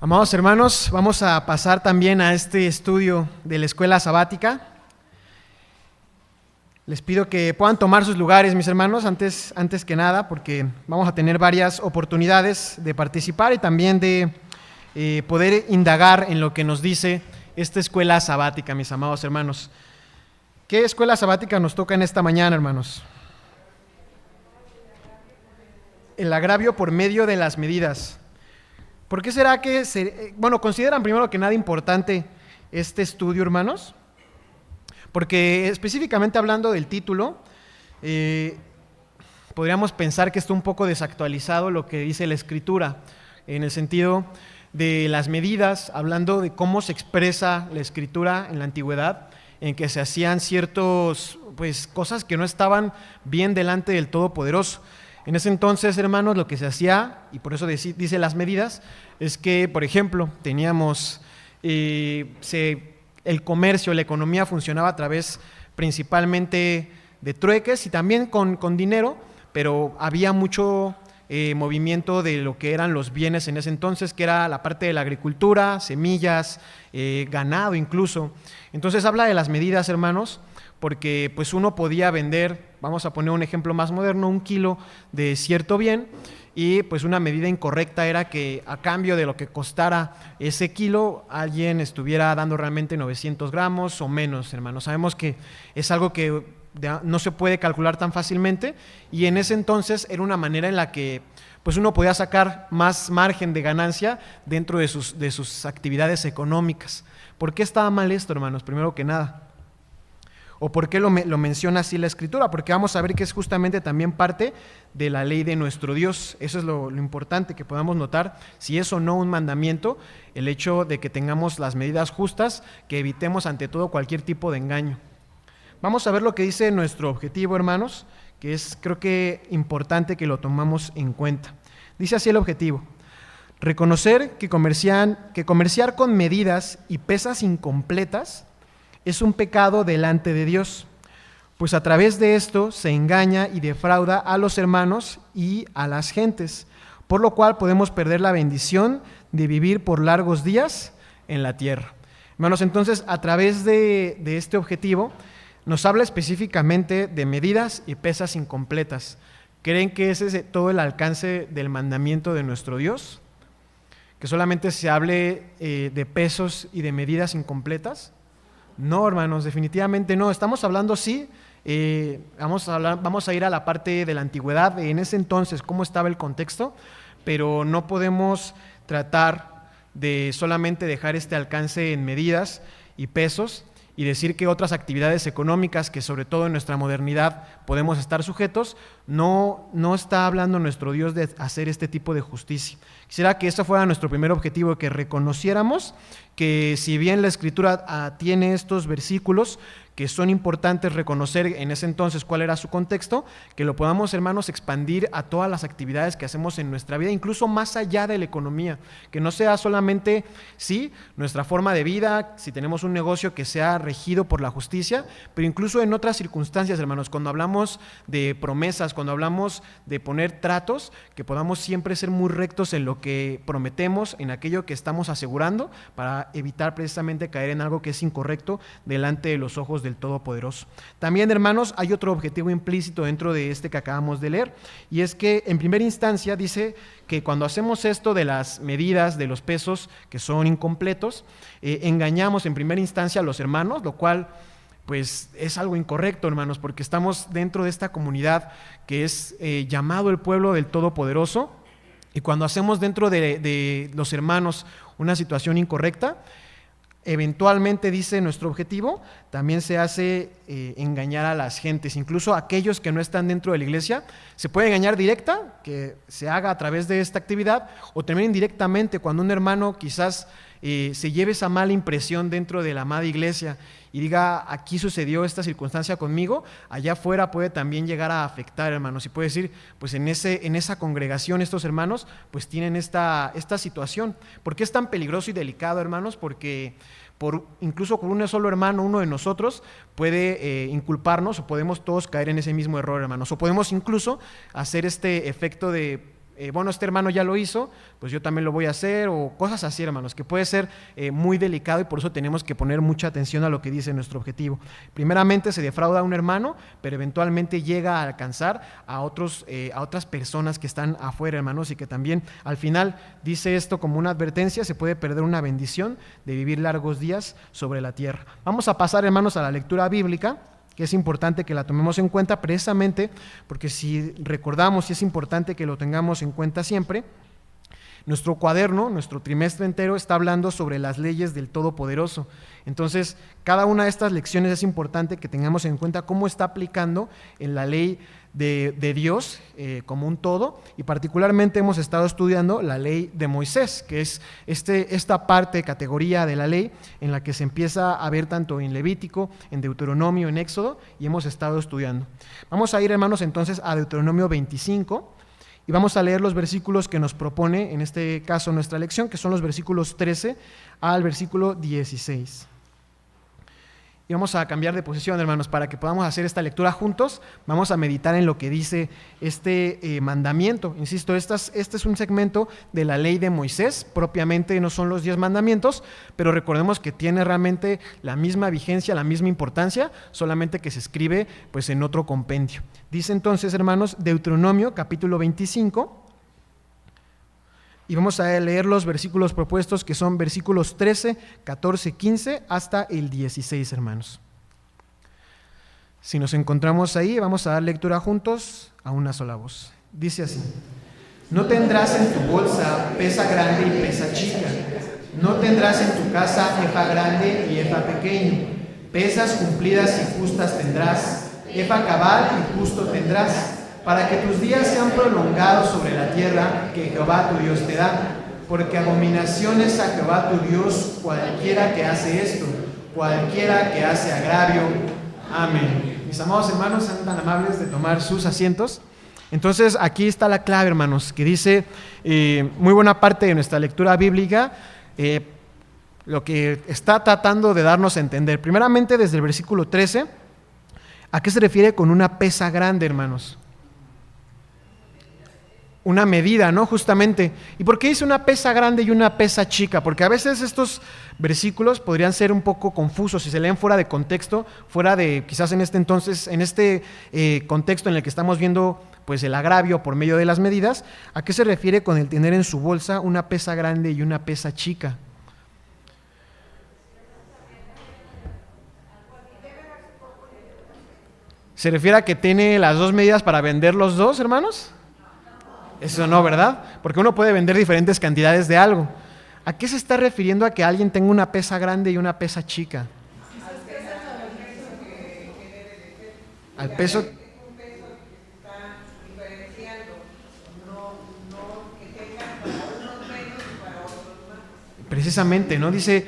Amados hermanos, vamos a pasar también a este estudio de la escuela sabática. Les pido que puedan tomar sus lugares, mis hermanos, antes que nada, porque vamos a tener varias oportunidades de participar y también de poder indagar en lo que nos dice esta escuela sabática, mis amados hermanos. ¿Qué escuela sabática nos toca en esta mañana, hermanos? El agravio por medio de las medidas. ¿Por qué será que consideran primero que nada importante este estudio, hermanos? Porque específicamente hablando del título, podríamos pensar que está un poco desactualizado lo que dice la Escritura, en el sentido de las medidas, hablando de cómo se expresa la Escritura en la antigüedad, en que se hacían ciertas cosas que no estaban bien delante del Todopoderoso. En ese entonces, hermanos, lo que se hacía, y por eso dice las medidas, es que, por ejemplo, teníamos el comercio, la economía funcionaba a través principalmente de trueques y también con dinero, pero había mucho movimiento de lo que eran los bienes en ese entonces, que era la parte de la agricultura, semillas, ganado incluso. Entonces habla de las medidas, hermanos, porque pues uno podía vender, vamos a poner un ejemplo más moderno, 1 kilo de cierto bien, y pues una medida incorrecta era que a cambio de lo que costara ese kilo, alguien estuviera dando realmente 900 gramos o menos, hermanos. Sabemos que es algo que no se puede calcular tan fácilmente, y en ese entonces era una manera en la que pues uno podía sacar más margen de ganancia dentro de sus actividades económicas. ¿Por qué estaba mal esto, hermanos? Primero que nada. ¿O por qué lo menciona así la Escritura? Porque vamos a ver que es justamente también parte de la ley de nuestro Dios. Eso es lo importante, que podamos notar si es o no un mandamiento, el hecho de que tengamos las medidas justas, que evitemos ante todo cualquier tipo de engaño. Vamos a ver lo que dice nuestro objetivo, hermanos, que es, creo que, importante que lo tomamos en cuenta. Dice así el objetivo: reconocer que comerciar con medidas y pesas incompletas es un pecado delante de Dios, pues a través de esto se engaña y defrauda a los hermanos y a las gentes, por lo cual podemos perder la bendición de vivir por largos días en la tierra. Hermanos, entonces, a través de este objetivo, nos habla específicamente de medidas y pesas incompletas. ¿Creen que ese es todo el alcance del mandamiento de nuestro Dios? ¿Que solamente se hable de pesos y de medidas incompletas? No, hermanos, definitivamente no. Estamos hablando, sí, vamos a ir a la parte de la antigüedad, en ese entonces, cómo estaba el contexto, pero no podemos tratar de solamente dejar este alcance en medidas y pesos y decir que otras actividades económicas, que sobre todo en nuestra modernidad podemos estar sujetos, no está hablando nuestro Dios de hacer este tipo de justicia. Quisiera que eso fuera nuestro primer objetivo, que reconociéramos que si bien la Escritura tiene estos versículos que son importantes reconocer en ese entonces cuál era su contexto, que lo podamos, hermanos, expandir a todas las actividades que hacemos en nuestra vida, incluso más allá de la economía, que no sea solamente, sí, nuestra forma de vida, si tenemos un negocio que sea regido por la justicia, pero incluso en otras circunstancias, hermanos, cuando hablamos de promesas, cuando hablamos de poner tratos, que podamos siempre ser muy rectos en lo que prometemos, en aquello que estamos asegurando, para evitar precisamente caer en algo que es incorrecto delante de los ojos del Todopoderoso. También, hermanos, hay otro objetivo implícito dentro de este que acabamos de leer, y es que en primera instancia dice que cuando hacemos esto de las medidas, de los pesos que son incompletos, engañamos en primera instancia a los hermanos, lo cual pues es algo incorrecto, hermanos, porque estamos dentro de esta comunidad que es llamado el pueblo del Todopoderoso, y cuando hacemos dentro de los hermanos una situación incorrecta, eventualmente, dice nuestro objetivo, también se hace engañar a las gentes, incluso a aquellos que no están dentro de la iglesia. Se puede engañar directa, que se haga a través de esta actividad, o también indirectamente, cuando un hermano quizás se lleve esa mala impresión dentro de la amada iglesia y diga, aquí sucedió esta circunstancia conmigo, allá afuera puede también llegar a afectar, hermanos, y puede decir, pues en esa congregación estos hermanos pues tienen esta situación. ¿Por qué es tan peligroso y delicado, hermanos? Porque incluso con un solo hermano, uno de nosotros puede inculparnos, o podemos todos caer en ese mismo error, hermanos, o podemos incluso hacer este efecto de bueno, este hermano ya lo hizo, pues yo también lo voy a hacer, o cosas así, hermanos, que puede ser muy delicado, y por eso tenemos que poner mucha atención a lo que dice nuestro objetivo. Primeramente se defrauda a un hermano, pero eventualmente llega a alcanzar a otras personas que están afuera, hermanos, y que también al final dice esto como una advertencia: se puede perder una bendición de vivir largos días sobre la tierra. Vamos a pasar, hermanos, a la lectura bíblica, que es importante que la tomemos en cuenta, precisamente porque si recordamos, y es importante que lo tengamos en cuenta siempre, nuestro cuaderno, nuestro trimestre entero está hablando sobre las leyes del Todopoderoso. Entonces, cada una de estas lecciones es importante que tengamos en cuenta cómo está aplicando en la ley de Dios como un todo, y particularmente hemos estado estudiando la ley de Moisés, que es esta parte, categoría de la ley en la que se empieza a ver tanto en Levítico, en Deuteronomio, en Éxodo, y hemos estado estudiando. Vamos a ir, hermanos, entonces a Deuteronomio 25, y vamos a leer los versículos que nos propone, en este caso, nuestra lección, que son los versículos 13 al versículo 16. Y vamos a cambiar de posición, hermanos, para que podamos hacer esta lectura juntos. Vamos a meditar en lo que dice este mandamiento. Insisto, este es un segmento de la ley de Moisés, propiamente no son los 10 mandamientos, pero recordemos que tiene realmente la misma vigencia, la misma importancia, solamente que se escribe pues en otro compendio. Dice entonces, hermanos, Deuteronomio capítulo 25, y vamos a leer los versículos propuestos, que son versículos 13, 14, 15 hasta el 16, hermanos. Si nos encontramos ahí, vamos a dar lectura juntos a una sola voz. Dice así: no tendrás en tu bolsa pesa grande y pesa chica. No tendrás en tu casa efa grande y efa pequeño. Pesas cumplidas y justas tendrás, efa cabal y justo tendrás, para que tus días sean prolongados sobre la tierra que Jehová tu Dios te da. Porque abominación es a Jehová tu Dios cualquiera que hace esto, cualquiera que hace agravio. Amén. Mis amados hermanos, sean tan amables de tomar sus asientos. Entonces, aquí está la clave, hermanos, que dice muy buena parte de nuestra lectura bíblica, lo que está tratando de darnos a entender. Primeramente, desde el versículo 13, ¿a qué se refiere con una pesa grande, hermanos? Una medida, ¿no? Justamente. ¿Y por qué dice una pesa grande y una pesa chica? Porque a veces estos versículos podrían ser un poco confusos si se leen fuera de contexto, fuera de, quizás en este entonces, en este contexto en el que estamos viendo pues el agravio por medio de las medidas. ¿A qué se refiere con el tener en su bolsa una pesa grande y una pesa chica? ¿Se refiere a que tiene las dos medidas para vender los dos, hermanos? Eso no, ¿verdad? Porque uno puede vender diferentes cantidades de algo. ¿A qué se está refiriendo a que alguien tenga una pesa grande y una pesa chica? Al peso. Precisamente, ¿no? Dice,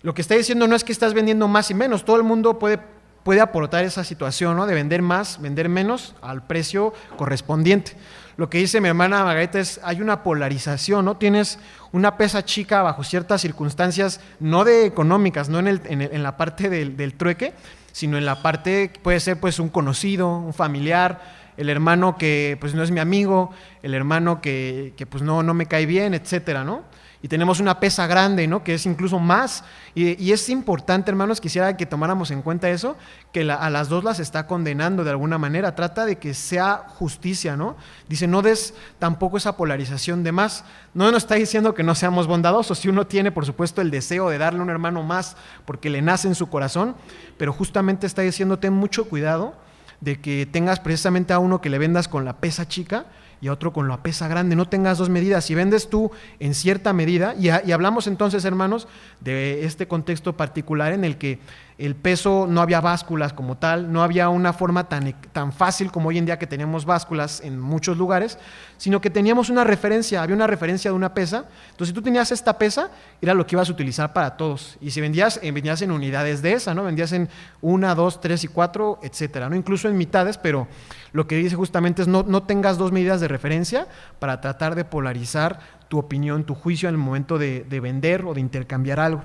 lo que está diciendo no es que estás vendiendo más y menos, todo el mundo puede aportar esa situación, ¿no? De vender más, vender menos al precio correspondiente. Lo que dice mi hermana Margarita es, hay una polarización, ¿no? Tienes una pesa chica bajo ciertas circunstancias, no de económicas, no en la parte del trueque, sino en la parte, puede ser pues un conocido, un familiar, el hermano que pues no es mi amigo, el hermano que pues no me cae bien, etcétera, ¿no? Y tenemos una pesa grande, ¿no? Que es incluso más. Y es importante, hermanos, quisiera que tomáramos en cuenta eso, que a las dos las está condenando de alguna manera. Trata de que sea justicia, ¿no? Dice, no des tampoco esa polarización de más. No nos está diciendo que no seamos bondadosos. Si uno tiene, por supuesto, el deseo de darle a un hermano más porque le nace en su corazón, pero justamente está diciendo, ten mucho cuidado de que tengas precisamente a uno que le vendas con la pesa chica y a otro con la pesa grande. No tengas dos medidas. Si vendes tú en cierta medida, y hablamos entonces, hermanos, de este contexto particular en el que el peso, no había básculas como tal, no había una forma tan fácil como hoy en día que tenemos básculas en muchos lugares, sino que teníamos una referencia, había una referencia de una pesa. Entonces, si tú tenías esta pesa, era lo que ibas a utilizar para todos. Y si vendías en unidades de esa, ¿no? Vendías en 1, 2, 3 y 4, etcétera, ¿no? Incluso en mitades, pero lo que dice justamente es no tengas dos medidas de referencia para tratar de polarizar tu opinión, tu juicio en el momento de vender o de intercambiar algo.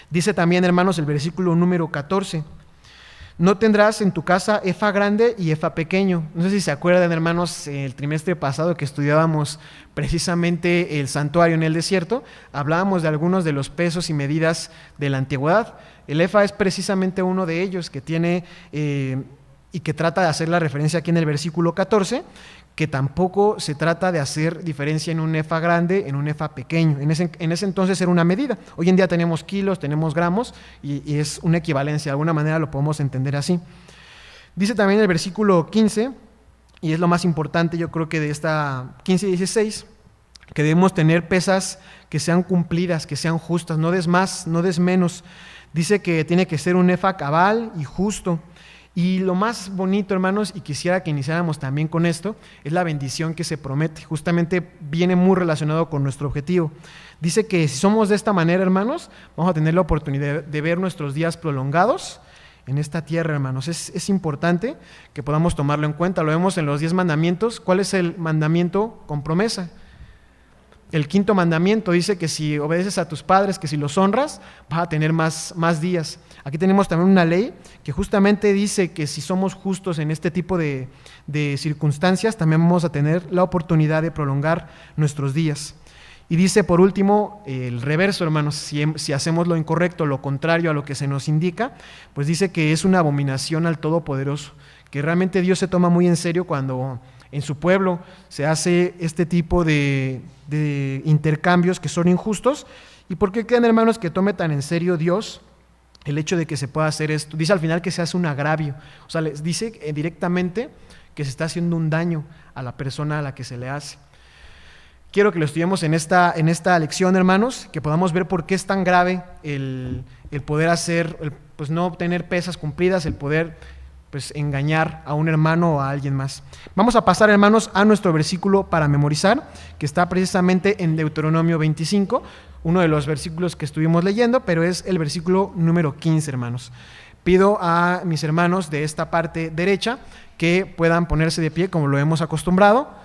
Dice también, hermanos, el versículo número 14, No tendrás en tu casa efa grande y efa pequeño. No sé si se acuerdan, hermanos, el trimestre pasado que estudiábamos precisamente el santuario en el desierto, hablábamos de algunos de los pesos y medidas de la antigüedad. El efa es precisamente uno de ellos que tiene y que trata de hacer la referencia aquí en el versículo 14, que tampoco se trata de hacer diferencia en un efa grande, en un efa pequeño. En ese entonces era una medida. Hoy en día tenemos kilos, tenemos gramos y es una equivalencia. De alguna manera lo podemos entender así. Dice también el versículo 15, y es lo más importante yo creo que de esta 15 y 16, que debemos tener pesas que sean cumplidas, que sean justas, no des más, no des menos. Dice que tiene que ser un efa cabal y justo. Y lo más bonito, hermanos, y quisiera que iniciáramos también con esto, es la bendición que se promete. Justamente viene muy relacionado con nuestro objetivo. Dice que si somos de esta manera, hermanos, vamos a tener la oportunidad de ver nuestros días prolongados en esta tierra, hermanos. Es importante que podamos tomarlo en cuenta. Lo vemos en los 10 mandamientos. ¿Cuál es el mandamiento con promesa? El quinto mandamiento dice que si obedeces a tus padres, que si los honras, vas a tener más días. Aquí tenemos también una ley que justamente dice que si somos justos en este tipo de circunstancias, también vamos a tener la oportunidad de prolongar nuestros días. Y dice por último, el reverso, hermanos, si hacemos lo incorrecto, lo contrario a lo que se nos indica, pues dice que es una abominación al Todopoderoso, que realmente Dios se toma muy en serio cuando en su pueblo se hace este tipo de intercambios que son injustos. ¿Y por qué creen, hermanos, que tome tan en serio Dios el hecho de que se pueda hacer esto? Dice al final que se hace un agravio, o sea, les dice directamente que se está haciendo un daño a la persona a la que se le hace. Quiero que lo estudiemos en esta lección, hermanos, que podamos ver por qué es tan grave el poder hacer, pues no obtener pesas cumplidas, el poder pues engañar a un hermano o a alguien más. Vamos a pasar, hermanos, a nuestro versículo para memorizar, que está precisamente en Deuteronomio 25, uno de los versículos que estuvimos leyendo, pero es el versículo número 15, hermanos. Pido a mis hermanos de esta parte derecha que puedan ponerse de pie como lo hemos acostumbrado,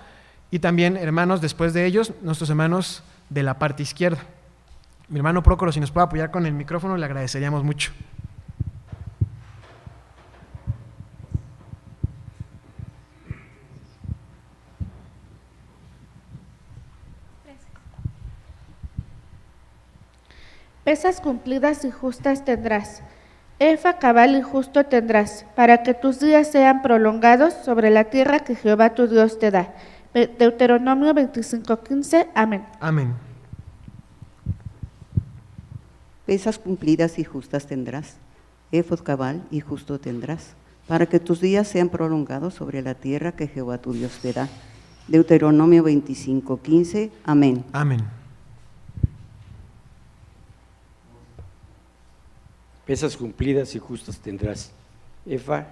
y también, hermanos, después de ellos, nuestros hermanos de la parte izquierda. Mi hermano Prócoro, si nos puede apoyar con el micrófono, le agradeceríamos mucho. Pesas cumplidas y justas tendrás, efa cabal y justo tendrás, para que tus días sean prolongados sobre la tierra que Jehová tu Dios te da. Deuteronomio 25:15, amén. Amén. Pesas cumplidas y justas tendrás, éfod cabal y justo tendrás, para que tus días sean prolongados sobre la tierra que Jehová tu Dios te da. Deuteronomio 25:15, amén. Amén. Pesas cumplidas y justas tendrás, efa,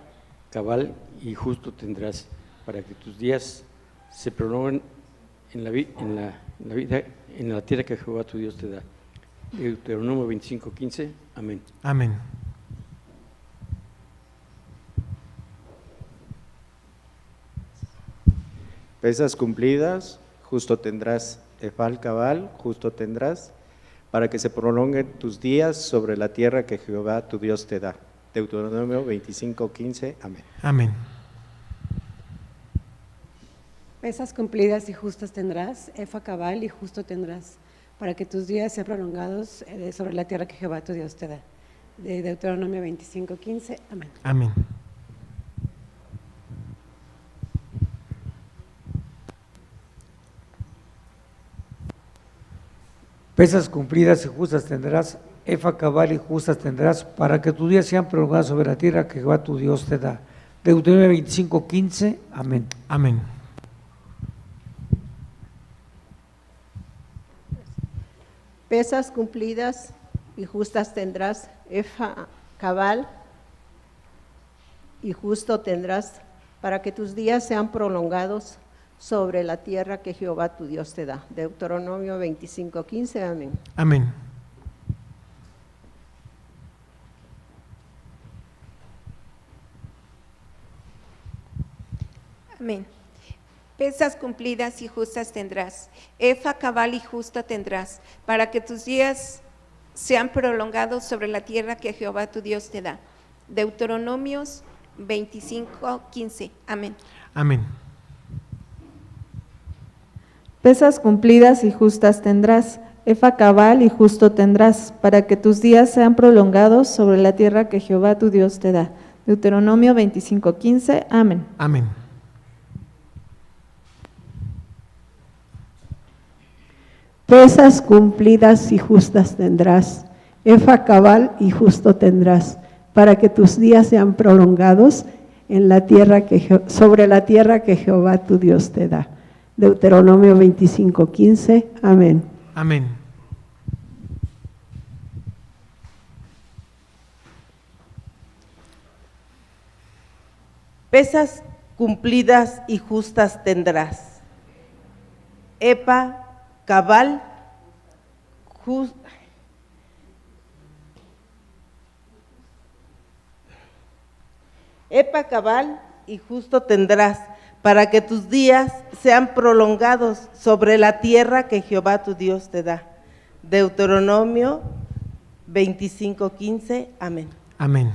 cabal y justo tendrás, para que tus días se prolonguen en la tierra que Jehová tu Dios te da. Deuteronomio 25:15, amén. Amén. Pesas cumplidas, justo tendrás, efal cabal, justo tendrás, para que se prolonguen tus días sobre la tierra que Jehová tu Dios te da. Deuteronomio 25:15, amén. Amén. Pesas cumplidas y justas tendrás, efa cabal y justo tendrás, para que tus días sean prolongados sobre la tierra que Jehová tu Dios te da. De Deuteronomio 25:15, amén. Amén. Pesas cumplidas y justas tendrás, efa cabal y justas tendrás, para que tus días sean prolongados sobre la tierra que Jehová tu Dios te da. Deuteronomio 25:15, amén. Amén. Pesas cumplidas y justas tendrás, efa cabal y justo tendrás, para que tus días sean prolongados sobre la tierra que Jehová tu Dios te da. Deuteronomio 25:15, amén. Amén. Amén. Pesas cumplidas y justas tendrás, efa cabal y justo tendrás, para que tus días sean prolongados sobre la tierra que Jehová tu Dios te da. Deuteronomios 25:15. Amén. Amén. Pesas cumplidas y justas tendrás, efa cabal y justo tendrás, para que tus días sean prolongados sobre la tierra que Jehová tu Dios te da. Deuteronomio 25:15. Amén. Amén. Pesas cumplidas y justas tendrás, efa cabal y justo tendrás, para que tus días sean prolongados en la tierra sobre la tierra que Jehová tu Dios te da. Deuteronomio 25:15. Amén. Amén. Pesas cumplidas y justas tendrás. Epa, cabal, y justo tendrás, para que tus días sean prolongados sobre la tierra que Jehová tu Dios te da. Deuteronomio 25:15. Amén. Amén.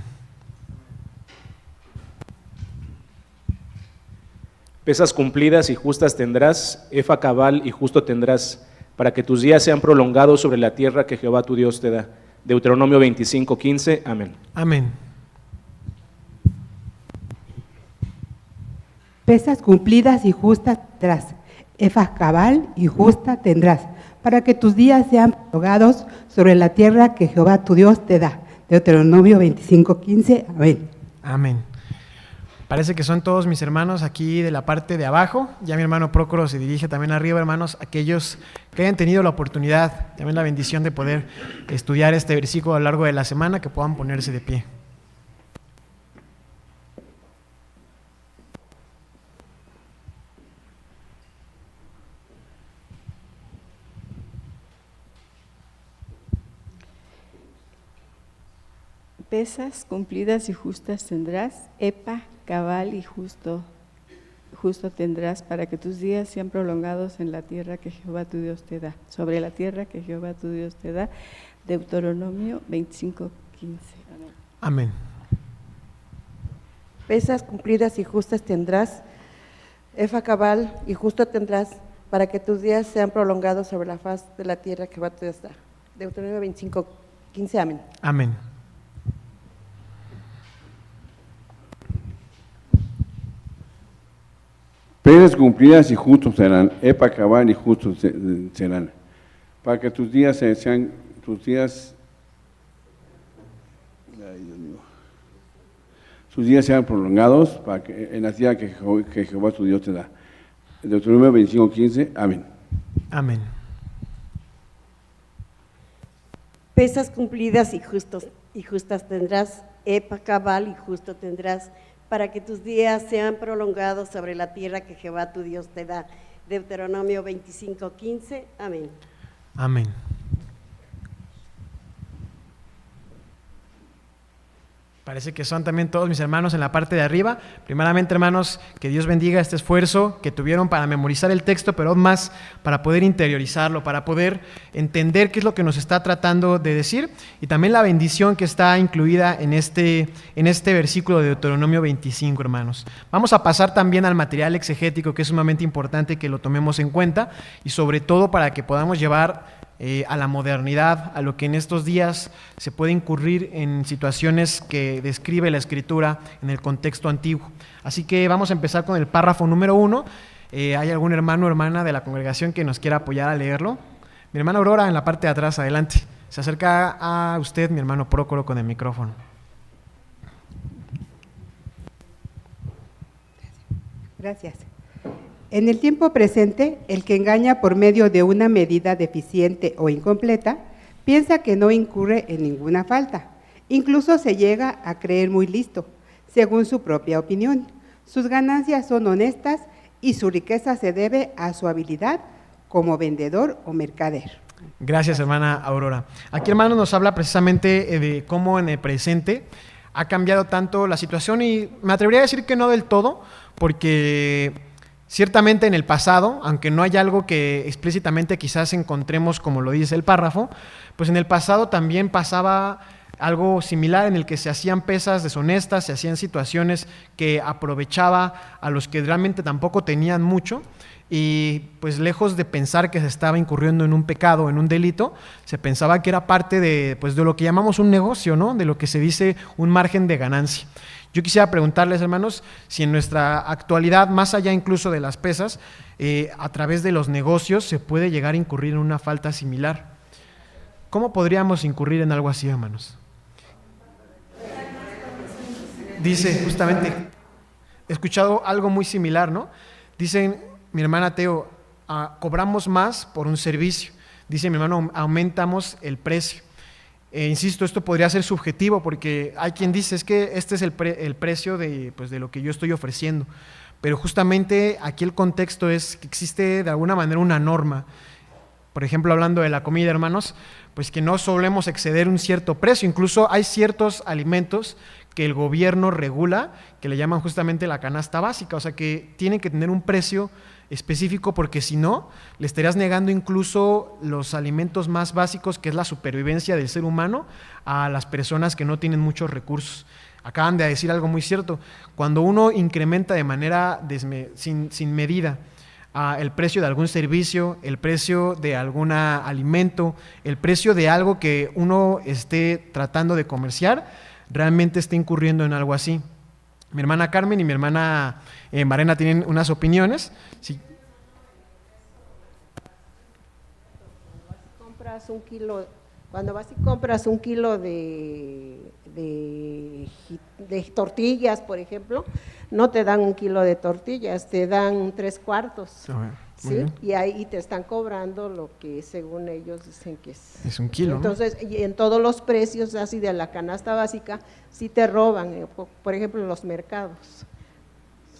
Pesas cumplidas y justas tendrás, efa cabal y justo tendrás, para que tus días sean prolongados sobre la tierra que Jehová tu Dios te da. Deuteronomio 25:15. Amén. Amén. Pesas cumplidas y justas tendrás, efa cabal y justa tendrás, para que tus días sean prolongados sobre la tierra que Jehová tu Dios te da. Deuteronomio 25:15. Amén. Amén. Parece que son todos mis hermanos aquí de la parte de abajo. Ya mi hermano Prócoro se dirige también arriba, hermanos, aquellos que hayan tenido la oportunidad, también la bendición de poder estudiar este versículo a lo largo de la semana, que puedan ponerse de pie. Pesas cumplidas y justas tendrás, epa, cabal y justo tendrás, para que tus días sean prolongados en la tierra que Jehová tu Dios te da, sobre la tierra que Jehová tu Dios te da. Deuteronomio 25:15. Amén. Amén. Pesas cumplidas y justas tendrás, efa cabal y justo tendrás, para que tus días sean prolongados sobre la faz de la tierra que Jehová tu Dios te da. Deuteronomio 25:15. Amén. Amén. Pesas cumplidas y justos serán, epa cabal y justos serán, para que tus días sean, tus días prolongados para que, en la tierra que Jehová tu Dios te da. Deuteronomio 25:15. Amén. Amén. Pesas cumplidas y justas tendrás, epa cabal y justo tendrás, para que tus días sean prolongados sobre la tierra que Jehová tu Dios te da. Deuteronomio 25:15. Amén. Amén. Parece que son también todos mis hermanos en la parte de arriba. Primeramente, hermanos, que Dios bendiga este esfuerzo que tuvieron para memorizar el texto, pero aún más para poder interiorizarlo, para poder entender qué es lo que nos está tratando de decir, y también la bendición que está incluida en este versículo de Deuteronomio 25, hermanos. Vamos a pasar también al material exegético, que es sumamente importante que lo tomemos en cuenta, y sobre todo para que podamos llevar a la modernidad, a lo que en estos días se puede incurrir en situaciones que describe la Escritura en el contexto antiguo. Así que vamos a empezar con el párrafo número 1. ¿Hay algún hermano o hermana de la congregación que nos quiera apoyar a leerlo? Mi hermana Aurora en la parte de atrás, adelante. Se acerca a usted mi hermano Prócoro con el micrófono. Gracias. En el tiempo presente, el que engaña por medio de una medida deficiente o incompleta, piensa que no incurre en ninguna falta. Incluso se llega a creer muy listo, según su propia opinión. Sus ganancias son honestas y su riqueza se debe a su habilidad como vendedor o mercader. Gracias, hermana Aurora. Aquí, hermano, nos habla precisamente de cómo en el presente ha cambiado tanto la situación, y me atrevería a decir que no del todo, porque ciertamente en el pasado, aunque no hay algo que explícitamente quizás encontremos como lo dice el párrafo, pues en el pasado también pasaba algo similar en el que se hacían pesas deshonestas, se hacían situaciones que aprovechaba a los que realmente tampoco tenían mucho, y pues lejos de pensar que se estaba incurriendo en un pecado, en un delito, se pensaba que era parte de, pues, de lo que llamamos un negocio, ¿no? De lo que se dice un margen de ganancia. Yo quisiera preguntarles, hermanos, si en nuestra actualidad, más allá incluso de las pesas, a través de los negocios se puede llegar a incurrir en una falta similar. ¿Cómo podríamos incurrir en algo así, hermanos? Dice, justamente, he escuchado algo muy similar, ¿no? Dicen, mi hermana Teo, cobramos más por un servicio. Dice mi hermano, aumentamos el precio. Insisto, esto podría ser subjetivo porque hay quien dice, es que este es el precio de, pues, de lo que yo estoy ofreciendo. Pero justamente aquí el contexto es que existe de alguna manera una norma. Por ejemplo, hablando de la comida, hermanos, pues que no solemos exceder un cierto precio. Incluso hay ciertos alimentos que el gobierno regula, que le llaman justamente la canasta básica, o sea que tienen que tener un precio específico, porque si no, le estarías negando incluso los alimentos más básicos, que es la supervivencia del ser humano, a las personas que no tienen muchos recursos. Acaban de decir algo muy cierto, cuando uno incrementa de manera sin medida el precio de algún servicio, el precio de algún alimento, el precio de algo que uno esté tratando de comerciar, realmente está incurriendo en algo así. Mi hermana Carmen y mi hermana Marena tienen unas opiniones. Sí. Cuando vas y compras un kilo de tortillas, por ejemplo, no te dan un kilo de tortillas, te dan 3/4. ¿Sí? Y ahí te están cobrando lo que según ellos dicen que es un kilo. Entonces, ¿no? Y en todos los precios así de la canasta básica, sí te roban, por ejemplo, en los mercados.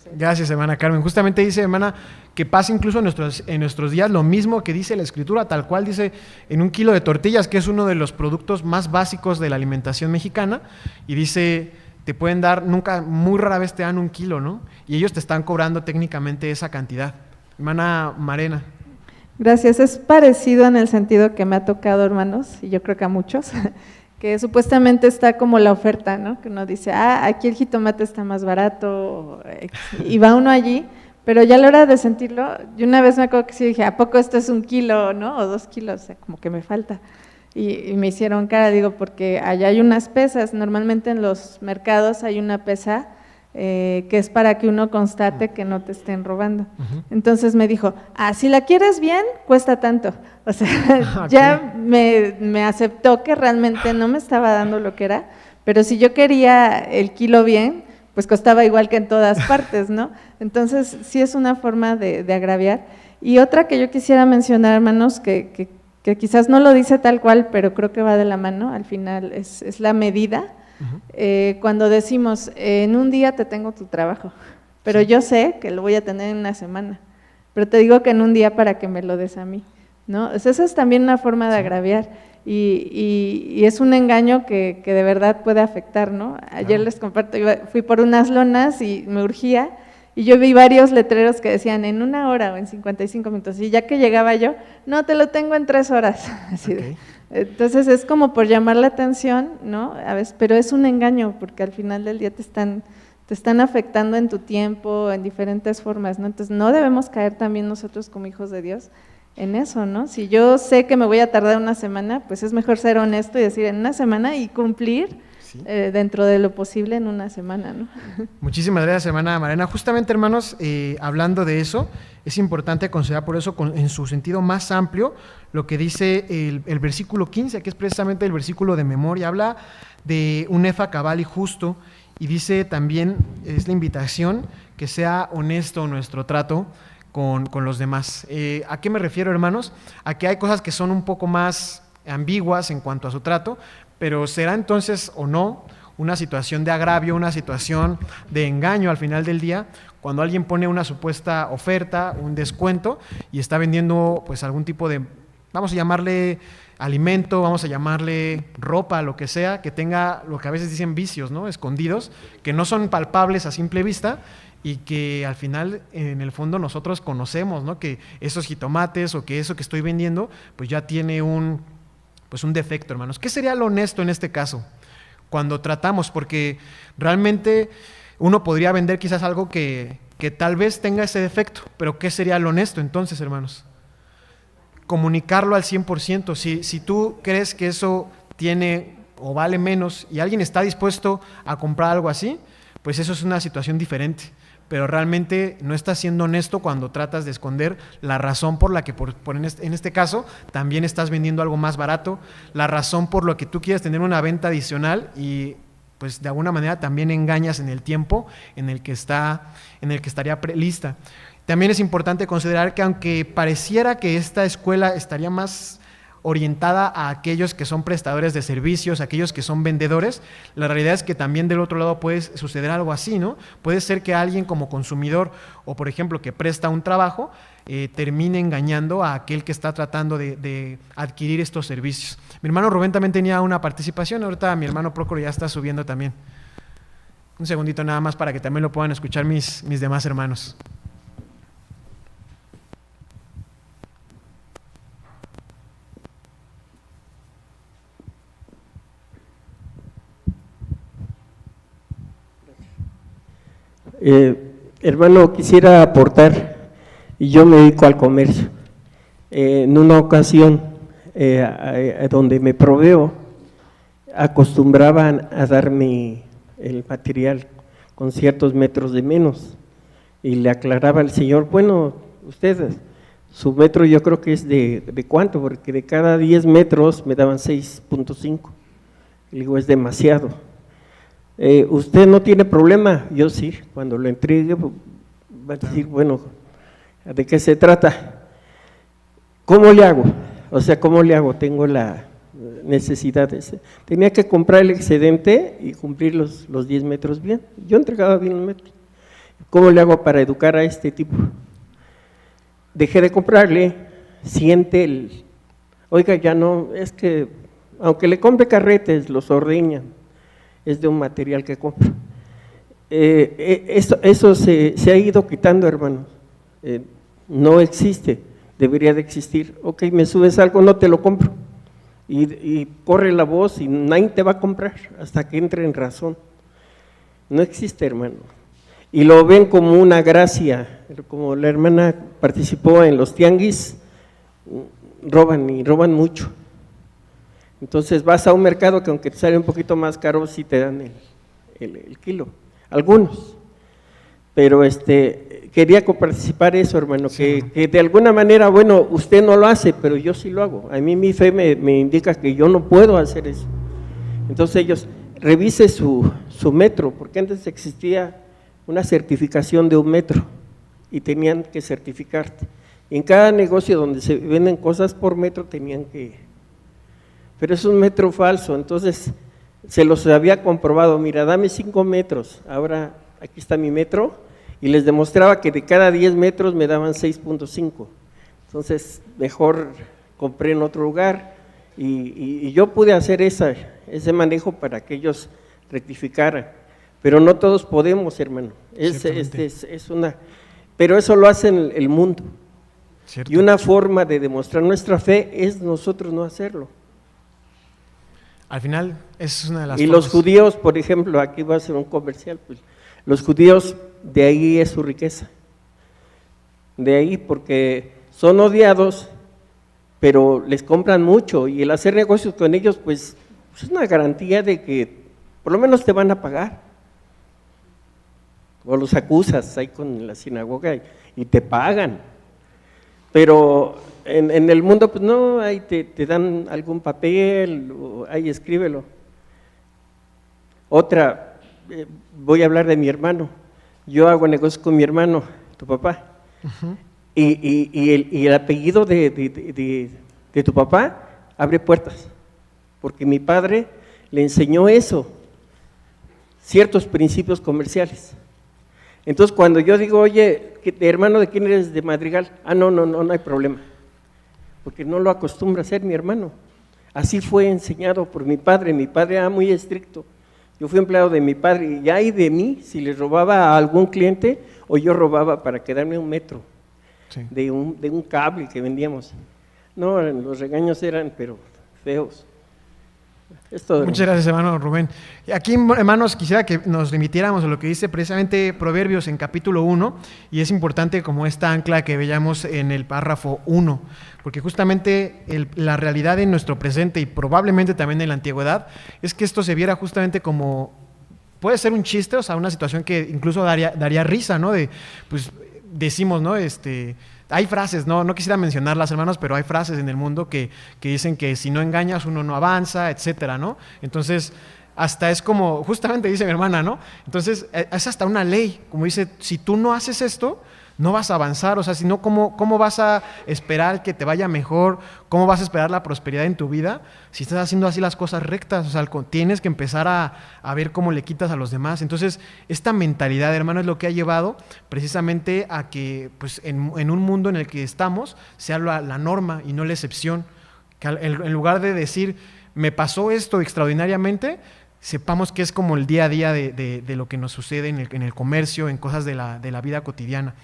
Sí. Gracias, hermana Carmen. Justamente dice, hermana, que pasa incluso en nuestros días lo mismo que dice la Escritura, tal cual dice en un kilo de tortillas, que es uno de los productos más básicos de la alimentación mexicana, y dice, te pueden dar, muy rara vez te dan un kilo, ¿no? Y ellos te están cobrando técnicamente esa cantidad. Hermana Marena. Gracias, es parecido en el sentido que me ha tocado, hermanos, y yo creo que a muchos, que supuestamente está como la oferta, ¿no? Que uno dice, aquí el jitomate está más barato, y va uno allí, pero ya a la hora de sentirlo, yo una vez me acuerdo que sí dije, ¿a poco esto es 1 kilo, no? O 2 kilos, o sea, como que me falta. Y me hicieron cara, digo, porque allá hay unas pesas, normalmente en los mercados hay una pesa que es para que uno constate que no te estén robando. Entonces me dijo, si la quieres bien, cuesta tanto. O sea, ya me aceptó que realmente no me estaba dando lo que era, pero si yo quería el kilo bien, pues costaba igual que en todas partes, ¿no? Entonces sí es una forma de agraviar. Y otra que yo quisiera mencionar, hermanos, que quizás no lo dice tal cual, pero creo que va de la mano, al final es la medida. Cuando decimos, en un día te tengo tu trabajo, pero yo sé que lo voy a tener en una semana, pero te digo que en un día para que me lo des a mí, ¿no? O sea, esa es también una forma de agraviar y es un engaño que de verdad puede afectar, ¿no? Ayer les comparto, fui por unas lonas y me urgía y yo vi varios letreros que decían en 1 hora o en 55 minutos y ya que llegaba yo, no, te lo tengo en 3 horas, así de… Entonces es como por llamar la atención, ¿no? A veces, pero es un engaño porque al final del día te están afectando en tu tiempo, en diferentes formas, ¿no? Entonces no debemos caer también nosotros como hijos de Dios en eso, ¿no? Si yo sé que me voy a tardar 1 semana, pues es mejor ser honesto y decir en 1 semana y cumplir dentro de lo posible en 1 semana, ¿no? Muchísimas gracias, hermana Marena. Justamente, hermanos, hablando de eso, es importante considerar por eso en su sentido más amplio lo que dice el versículo 15, que es precisamente el versículo de memoria. Habla de un efa cabal y justo, y dice también, es la invitación que sea honesto nuestro trato con los demás. ¿A qué me refiero, hermanos? A que hay cosas que son un poco más ambiguas en cuanto a su trato, pero será entonces o no una situación de agravio, una situación de engaño al final del día, cuando alguien pone una supuesta oferta, un descuento, y está vendiendo pues algún tipo de, vamos a llamarle alimento, vamos a llamarle ropa, lo que sea, que tenga lo que a veces dicen vicios, ¿no? Escondidos, que no son palpables a simple vista, y que al final, en el fondo, nosotros conocemos, ¿no? Que esos jitomates o que eso que estoy vendiendo, pues ya tiene un defecto, hermanos. ¿Qué sería lo honesto en este caso? cuando tratamos, porque realmente uno podría vender quizás algo que tal vez tenga ese defecto, pero ¿qué sería lo honesto entonces, hermanos? Comunicarlo al 100%. Si tú crees que eso tiene o vale menos y alguien está dispuesto a comprar algo así, pues eso es una situación diferente. Pero realmente no estás siendo honesto cuando tratas de esconder la razón por la que, en este caso, también estás vendiendo algo más barato, la razón por la que tú quieres tener una venta adicional y pues de alguna manera también engañas en el tiempo en el que estaría lista. También es importante considerar que aunque pareciera que esta escuela estaría más orientada a aquellos que son prestadores de servicios, aquellos que son vendedores, la realidad es que también del otro lado puede suceder algo así, ¿no? Puede ser que alguien como consumidor o, por ejemplo, que presta un trabajo, termine engañando a aquel que está tratando de adquirir estos servicios. Mi hermano Rubén también tenía una participación, ahorita mi hermano Prócoro ya está subiendo también. Un segundito nada más para que también lo puedan escuchar mis demás hermanos. Hermano, quisiera aportar, y yo me dedico al comercio. En una ocasión, donde me proveo, acostumbraban a darme el material con ciertos metros de menos, y le aclaraba al señor, bueno, usted, su metro yo creo que es de ¿cuánto? Porque de cada 10 metros me daban 6.5, le digo, es demasiado. ¿Usted no tiene problema? Yo sí, cuando lo entregue va a decir, bueno, ¿de qué se trata? ¿Cómo le hago? O sea, ¿cómo le hago? Tengo la necesidad tenía que comprar el excedente y cumplir los 10 metros bien, yo entregaba bien los metros. ¿Cómo le hago para educar a este tipo? Dejé de comprarle, siente oiga, ya no, es que aunque le compre carretes, los ordeñan, es de un material que compro. Eso se ha ido quitando, hermano. No existe, debería de existir. Ok, me subes algo, no te lo compro. Y corre la voz y nadie te va a comprar hasta que entre en razón. No existe, hermano. Y lo ven como una gracia, como la hermana participó en los tianguis, roban y roban mucho. Entonces vas a un mercado que aunque te sale un poquito más caro, sí te dan el kilo, algunos. Pero quería participar eso, hermano, sí. que de alguna manera, bueno, usted no lo hace, pero yo sí lo hago. A mí mi fe me indica que yo no puedo hacer eso. Entonces ellos, revise su metro, porque antes existía una certificación de 1 metro y tenían que certificarte. Y en cada negocio donde se venden cosas por metro tenían que… Pero es un metro falso, entonces se los había comprobado, mira, dame 5 metros, ahora aquí está mi metro, y les demostraba que de cada 10 metros me daban 6.5, entonces mejor compré en otro lugar, y yo pude hacer ese manejo para que ellos rectificaran, pero no todos podemos, hermano, pero eso lo hace el mundo, y una forma de demostrar nuestra fe es nosotros no hacerlo. Al final es una de las formas. Los judíos, por ejemplo, aquí va a ser un comercial, pues, los judíos, de ahí es su riqueza, de ahí porque son odiados, pero les compran mucho y el hacer negocios con ellos, pues es una garantía de que por lo menos te van a pagar, o los acusas ahí con la sinagoga y te pagan, pero… En el mundo, pues no, ahí te dan algún papel, o ahí escríbelo. Otra, voy a hablar de mi hermano. Yo hago negocios con mi hermano, tu papá, y el apellido de tu papá abre puertas, porque mi padre le enseñó eso, ciertos principios comerciales. Entonces, cuando yo digo, oye, hermano, ¿de quién eres? De Madrigal. Ah, no hay problema. Porque no lo acostumbra a hacer mi hermano. Así fue enseñado por mi padre era muy estricto. Yo fui empleado de mi padre y ay de mí si le robaba a algún cliente o yo robaba para quedarme 1 metro de un cable que vendíamos. No, los regaños eran pero feos. Es todo. Muchas gracias, hermano Rubén. Aquí, hermanos, quisiera que nos remitiéramos a lo que dice precisamente Proverbios en capítulo 1, y es importante como esta ancla que veíamos en el párrafo 1, porque justamente la realidad en nuestro presente y probablemente también en la antigüedad es que esto se viera justamente como, puede ser un chiste, o sea, una situación que incluso daría risa, ¿no? Pues decimos, ¿no? Hay frases, no quisiera mencionarlas, hermanos, pero hay frases en el mundo que dicen que si no engañas uno no avanza, etcétera, ¿no? Entonces, hasta es como, justamente dice mi hermana, ¿no? Entonces, es hasta una ley, como dice, si tú no haces esto, no vas a avanzar, o sea, si no, ¿cómo vas a esperar que te vaya mejor? ¿Cómo vas a esperar la prosperidad en tu vida si estás haciendo así las cosas rectas? O sea, tienes que empezar a ver cómo le quitas a los demás. Entonces, esta mentalidad, hermano, es lo que ha llevado precisamente a que, pues, en un mundo en el que estamos, sea la norma y no la excepción. Que en lugar de decir, me pasó esto extraordinariamente, sepamos que es como el día a día de lo que nos sucede en el comercio, en cosas de la vida cotidiana.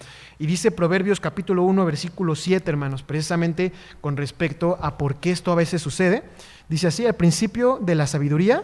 Y dice Proverbios capítulo 1, versículo 7, hermanos, precisamente con respecto a por qué esto a veces sucede. Dice así: al principio de la sabiduría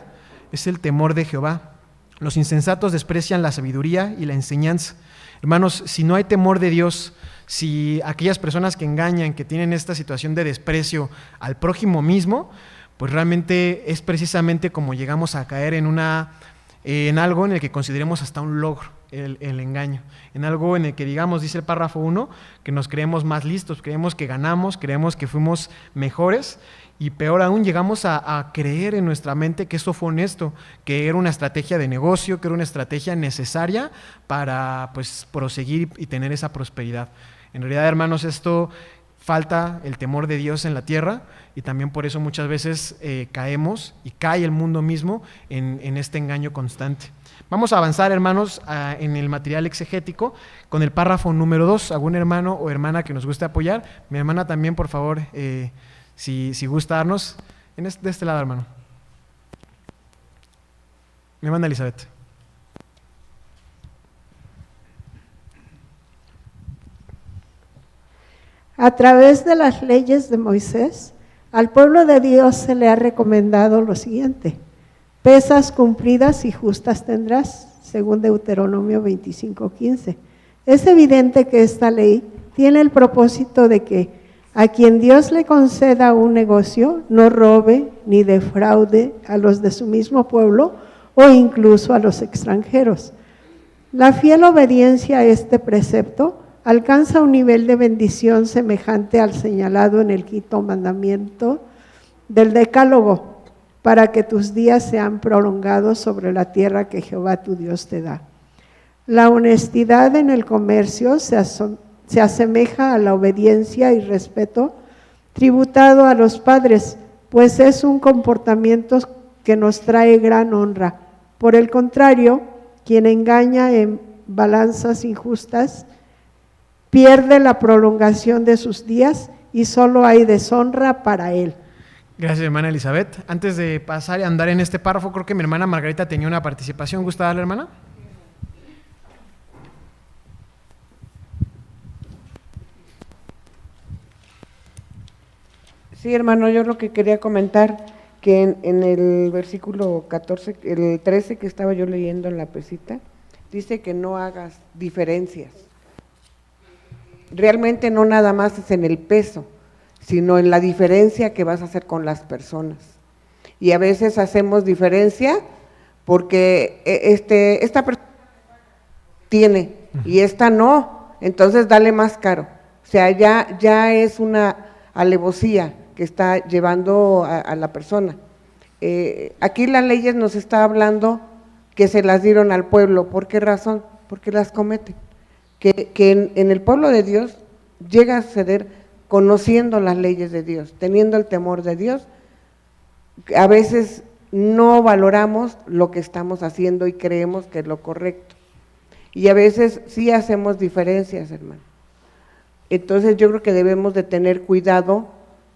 es el temor de Jehová. Los insensatos desprecian la sabiduría y la enseñanza. Hermanos, si no hay temor de Dios, si aquellas personas que engañan, que tienen esta situación de desprecio al prójimo mismo, pues realmente es precisamente como llegamos a caer en algo en el que consideremos hasta un logro, el engaño, en algo en el que digamos, dice el párrafo 1, que nos creemos más listos, creemos que ganamos, creemos que fuimos mejores, y peor aún, llegamos a creer en nuestra mente que eso fue honesto, que era una estrategia de negocio, que era una estrategia necesaria para, pues, proseguir y tener esa prosperidad. En realidad, hermanos, esto falta el temor de Dios en la tierra, y también por eso muchas veces caemos y cae el mundo mismo en este engaño constante. Vamos a avanzar, hermanos, en el material exegético con el párrafo número 2. ¿Algún hermano o hermana que nos guste apoyar? Mi hermana también, por favor, si gusta darnos. De este lado, hermano. Mi hermana Elizabeth. A través de las leyes de Moisés, al pueblo de Dios se le ha recomendado lo siguiente: pesas cumplidas y justas tendrás, según Deuteronomio 25:15. Es evidente que esta ley tiene el propósito de que a quien Dios le conceda un negocio no robe ni defraude a los de su mismo pueblo o incluso a los extranjeros. La fiel obediencia a este precepto alcanza un nivel de bendición semejante al señalado en el quinto mandamiento del Decálogo, para que tus días sean prolongados sobre la tierra que Jehová tu Dios te da. La honestidad en el comercio se asemeja a la obediencia y respeto tributado a los padres, pues es un comportamiento que nos trae gran honra. Por el contrario, quien engaña en balanzas injustas pierde la prolongación de sus días y solo hay deshonra para él. Gracias, hermana Elizabeth. Antes de pasar y andar en este párrafo, creo que mi hermana Margarita tenía una participación. ¿Gusta darle, hermana? Sí, hermano, yo lo que quería comentar, que en el versículo 14, el 13 que estaba yo leyendo en la pesita, dice que no hagas diferencias. Realmente no nada más es en el peso, sino en la diferencia que vas a hacer con las personas. Y a veces hacemos diferencia porque esta persona tiene y esta no, entonces dale más caro. O sea, ya es una alevosía que está llevando a la persona. Aquí las leyes nos está hablando que se las dieron al pueblo. ¿Por qué razón? Porque las cometen. Que en el pueblo de Dios llega a suceder conociendo las leyes de Dios, teniendo el temor de Dios. A veces no valoramos lo que estamos haciendo y creemos que es lo correcto. Y a veces sí hacemos diferencias, hermano. Entonces yo creo que debemos de tener cuidado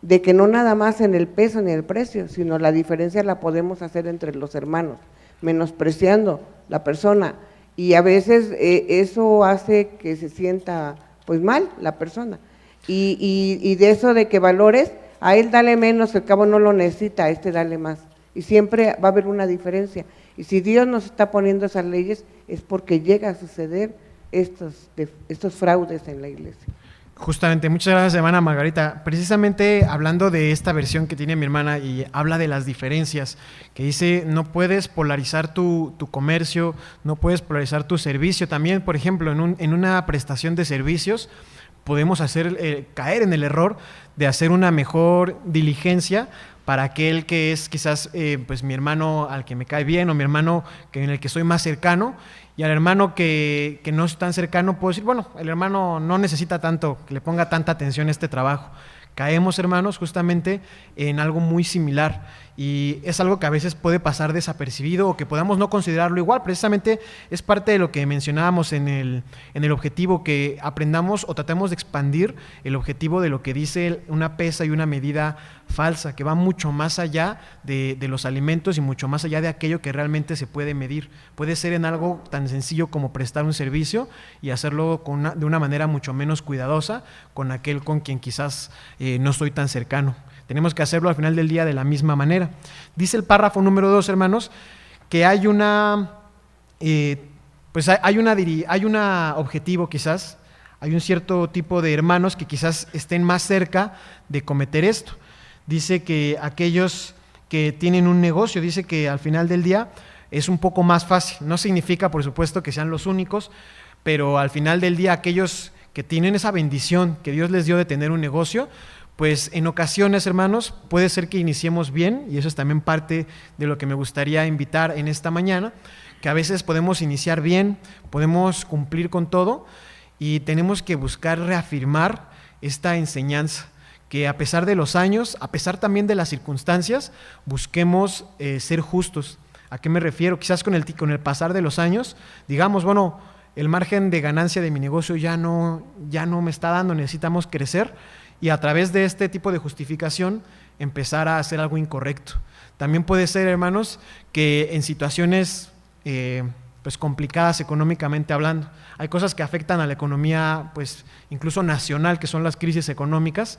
de que no nada más en el peso ni el precio, sino la diferencia la podemos hacer entre los hermanos, menospreciando la persona. Y a veces eso hace que se sienta pues mal la persona. Y de eso de que valores, a él dale menos, al cabo no lo necesita, a este dale más. y siempre va a haber una diferencia. Y si Dios nos está poniendo esas leyes es porque llega a suceder estos fraudes en la iglesia. Justamente, muchas gracias, hermana Margarita. Precisamente hablando de esta versión que tiene mi hermana y habla de las diferencias, que dice no puedes polarizar tu comercio, no puedes polarizar tu servicio. También, por ejemplo, en una prestación de servicios podemos caer en el error de hacer una mejor diligencia para aquel que es quizás pues mi hermano al que me cae bien o mi hermano en el que soy más cercano, y al hermano que no es tan cercano puedo decir, bueno, el hermano no necesita tanto, que le ponga tanta atención a este trabajo. Caemos, hermanos, justamente en algo muy similar, y es algo que a veces puede pasar desapercibido o que podamos no considerarlo igual. Precisamente es parte de lo que mencionábamos en el objetivo, que aprendamos o tratemos de expandir el objetivo de lo que dice una pesa y una medida falsa, que va mucho más allá de los alimentos y mucho más allá de aquello que realmente se puede medir. Puede ser en algo tan sencillo como prestar un servicio y hacerlo de una manera mucho menos cuidadosa con aquel con quien quizás no soy tan cercano. Tenemos que hacerlo al final del día de la misma manera. Dice el párrafo número 2, hermanos, que hay un objetivo quizás, hay un cierto tipo de hermanos que quizás estén más cerca de cometer esto. Dice que aquellos que tienen un negocio, dice que al final del día es un poco más fácil. No significa, por supuesto, que sean los únicos, pero al final del día aquellos que tienen esa bendición que Dios les dio de tener un negocio, pues en ocasiones, hermanos, puede ser que iniciemos bien, y eso es también parte de lo que me gustaría invitar en esta mañana, que a veces podemos iniciar bien, podemos cumplir con todo, y tenemos que buscar reafirmar esta enseñanza, que a pesar de los años, a pesar también de las circunstancias, busquemos ser justos. ¿A qué me refiero? Quizás con el pasar de los años, digamos, bueno, el margen de ganancia de mi negocio ya no me está dando, necesitamos crecer, y a través de este tipo de justificación empezar a hacer algo incorrecto. También puede ser, hermanos, que en situaciones pues complicadas económicamente hablando, hay cosas que afectan a la economía pues incluso nacional, que son las crisis económicas,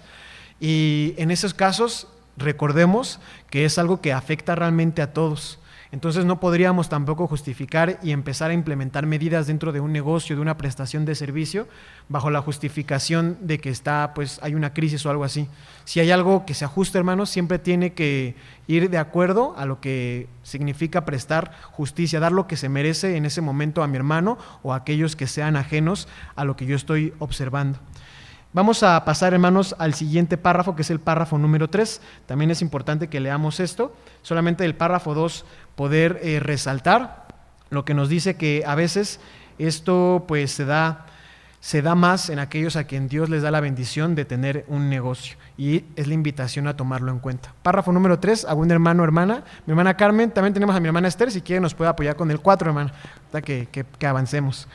y en esos casos recordemos que es algo que afecta realmente a todos. Entonces no podríamos tampoco justificar y empezar a implementar medidas dentro de un negocio, de una prestación de servicio, bajo la justificación de que hay una crisis o algo así. Si hay algo que se ajuste, hermanos, siempre tiene que ir de acuerdo a lo que significa prestar justicia, dar lo que se merece en ese momento a mi hermano o a aquellos que sean ajenos a lo que yo estoy observando. Vamos a pasar, hermanos, al siguiente párrafo, que es el párrafo número 3. También es importante que leamos esto. Solamente del párrafo 2 poder resaltar lo que nos dice que a veces esto pues se da más en aquellos a quien Dios les da la bendición de tener un negocio, y es la invitación a tomarlo en cuenta. Párrafo número 3, ¿algún hermano o hermana? Mi hermana Carmen, también tenemos a mi hermana Esther, si quiere nos puede apoyar con el 4, hermana, hasta que avancemos.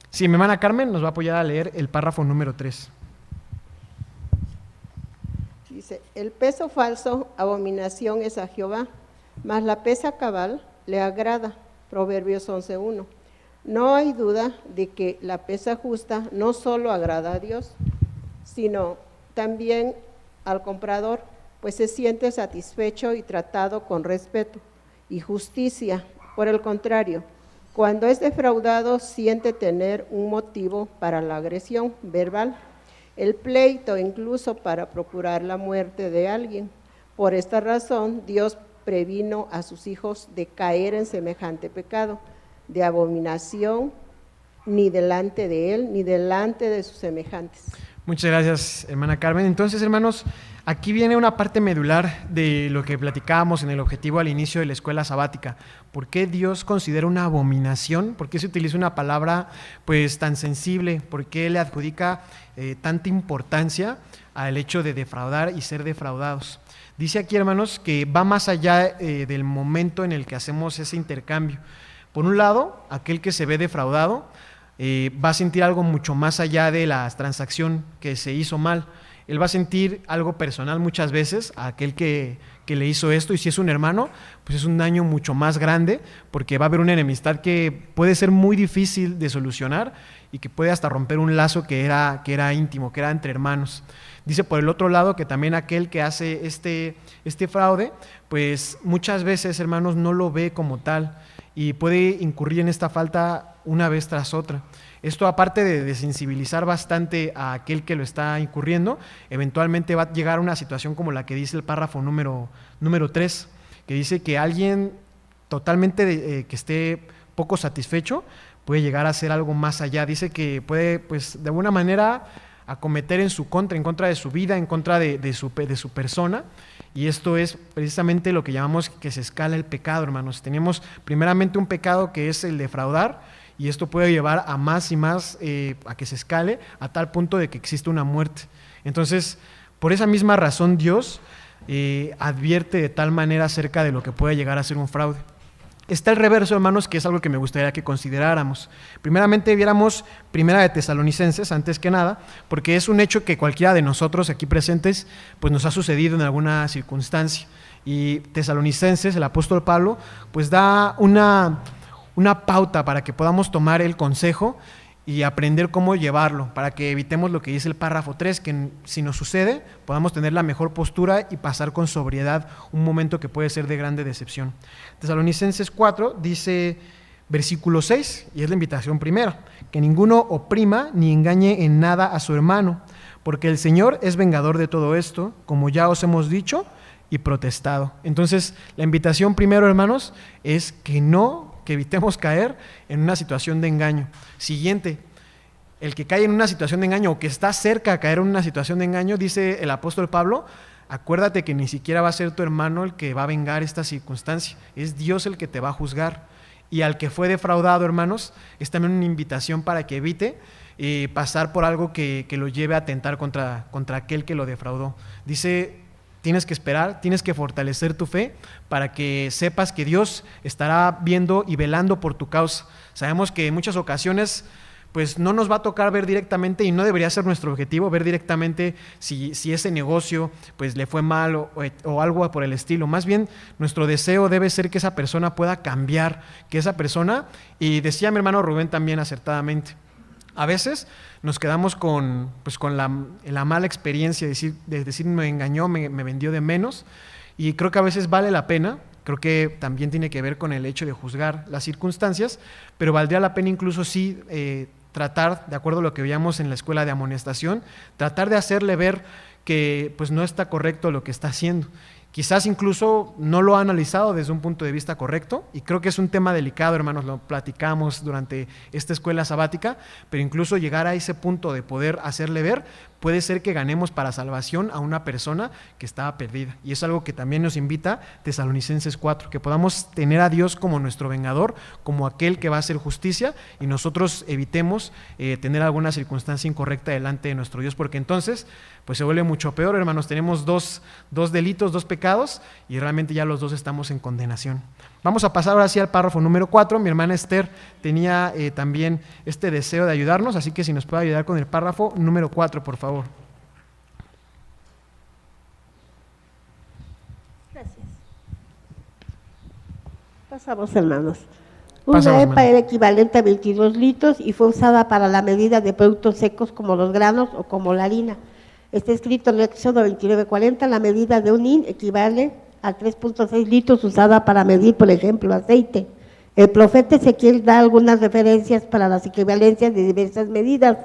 Sí, mi hermana Carmen nos va a apoyar a leer el párrafo número 3. Dice, el peso falso, abominación es a Jehová, mas la pesa cabal le agrada. Proverbios 11:1. No hay duda de que la pesa justa no solo agrada a Dios, sino también al comprador, pues se siente satisfecho y tratado con respeto y justicia. Por el contrario, cuando es defraudado, siente tener un motivo para la agresión verbal, el pleito, incluso para procurar la muerte de alguien. Por esta razón, Dios previno a sus hijos de caer en semejante pecado, de abominación, ni delante de él, ni delante de sus semejantes. Muchas gracias, hermana Carmen. Entonces, hermanos, aquí viene una parte medular de lo que platicábamos en el objetivo al inicio de la escuela sabática. ¿Por qué Dios considera una abominación? ¿Por qué se utiliza una palabra pues tan sensible? ¿Por qué le adjudica tanta importancia al hecho de defraudar y ser defraudados? Dice aquí, hermanos, que va más allá del momento en el que hacemos ese intercambio. Por un lado, aquel que se ve defraudado va a sentir algo mucho más allá de la transacción que se hizo mal. Él va a sentir algo personal muchas veces a aquel que le hizo esto, y si es un hermano, pues es un daño mucho más grande, porque va a haber una enemistad que puede ser muy difícil de solucionar y que puede hasta romper un lazo que era íntimo, que era entre hermanos. Dice por el otro lado que también aquel que hace este fraude, pues muchas veces, hermanos, no lo ve como tal y puede incurrir en esta falta una vez tras otra. Esto, aparte de desensibilizar bastante a aquel que lo está incurriendo, eventualmente va a llegar a una situación como la que dice el párrafo número 3, que dice que alguien totalmente que esté poco satisfecho puede llegar a hacer algo más allá. Dice que puede, pues, de alguna manera acometer en contra de su vida, en contra de su persona, y esto es precisamente lo que llamamos que se escala el pecado, hermanos. Tenemos primeramente un pecado que es el defraudar, y esto puede llevar a más y más, a que se escale a tal punto de que existe una muerte. Entonces, por esa misma razón Dios advierte de tal manera acerca de lo que puede llegar a ser un fraude. Está el reverso, hermanos, que es algo que me gustaría que consideráramos. Primeramente viéramos Primera de Tesalonicenses, antes que nada, porque es un hecho que cualquiera de nosotros aquí presentes pues nos ha sucedido en alguna circunstancia. Y Tesalonicenses, el apóstol Pablo, pues da una pauta para que podamos tomar el consejo y aprender cómo llevarlo, para que evitemos lo que dice el párrafo 3, que si nos sucede, podamos tener la mejor postura y pasar con sobriedad un momento que puede ser de grande decepción. Tesalonicenses 4 dice, versículo 6, y es la invitación primera, que ninguno oprima ni engañe en nada a su hermano, porque el Señor es vengador de todo esto, como ya os hemos dicho y protestado. Entonces, la invitación primero, hermanos, es que evitemos caer en una situación de engaño. Siguiente, el que cae en una situación de engaño o que está cerca a caer en una situación de engaño, dice el apóstol Pablo, acuérdate que ni siquiera va a ser tu hermano el que va a vengar esta circunstancia, es Dios el que te va a juzgar. Y al que fue defraudado, hermanos, es también una invitación para que evite pasar por algo que lo lleve a atentar contra aquel que lo defraudó. Dice, tienes que esperar, tienes que fortalecer tu fe para que sepas que Dios estará viendo y velando por tu causa. Sabemos que en muchas ocasiones pues no nos va a tocar ver directamente, y no debería ser nuestro objetivo, ver directamente si ese negocio pues le fue mal o algo por el estilo. Más bien, nuestro deseo debe ser que esa persona pueda cambiar, que esa persona, y decía mi hermano Rubén también acertadamente, a veces nos quedamos con la mala experiencia de decir me engañó, me vendió de menos, y creo que a veces vale la pena. Creo que también tiene que ver con el hecho de juzgar las circunstancias, pero valdría la pena incluso sí tratar, de acuerdo a lo que veíamos en la escuela de amonestación, tratar de hacerle ver que pues no está correcto lo que está haciendo. Quizás incluso no lo ha analizado desde un punto de vista correcto, y creo que es un tema delicado, hermanos, lo platicamos durante esta escuela sabática, pero incluso llegar a ese punto de poder hacerle ver, puede ser que ganemos para salvación a una persona que estaba perdida. Y es algo que también nos invita Tesalonicenses 4, que podamos tener a Dios como nuestro vengador, como aquel que va a hacer justicia, y nosotros evitemos tener alguna circunstancia incorrecta delante de nuestro Dios, porque entonces pues se vuelve mucho peor, hermanos. Tenemos dos delitos, dos pecados, y realmente ya los dos estamos en condenación. Vamos a pasar ahora sí al párrafo número 4. Mi hermana Esther tenía también este deseo de ayudarnos, así que si nos puede ayudar con el párrafo número 4, por favor. Gracias. Pasamos, hermanos. Pasamos, Una EPA hermano. era equivalente a 22 litros y fue usada para la medida de productos secos como los granos o como la harina. Está escrito en el Éxodo 29:40, la medida de un hin equivale a 3.6 litros usada para medir, por ejemplo, aceite. El profeta Ezequiel da algunas referencias para las equivalencias de diversas medidas,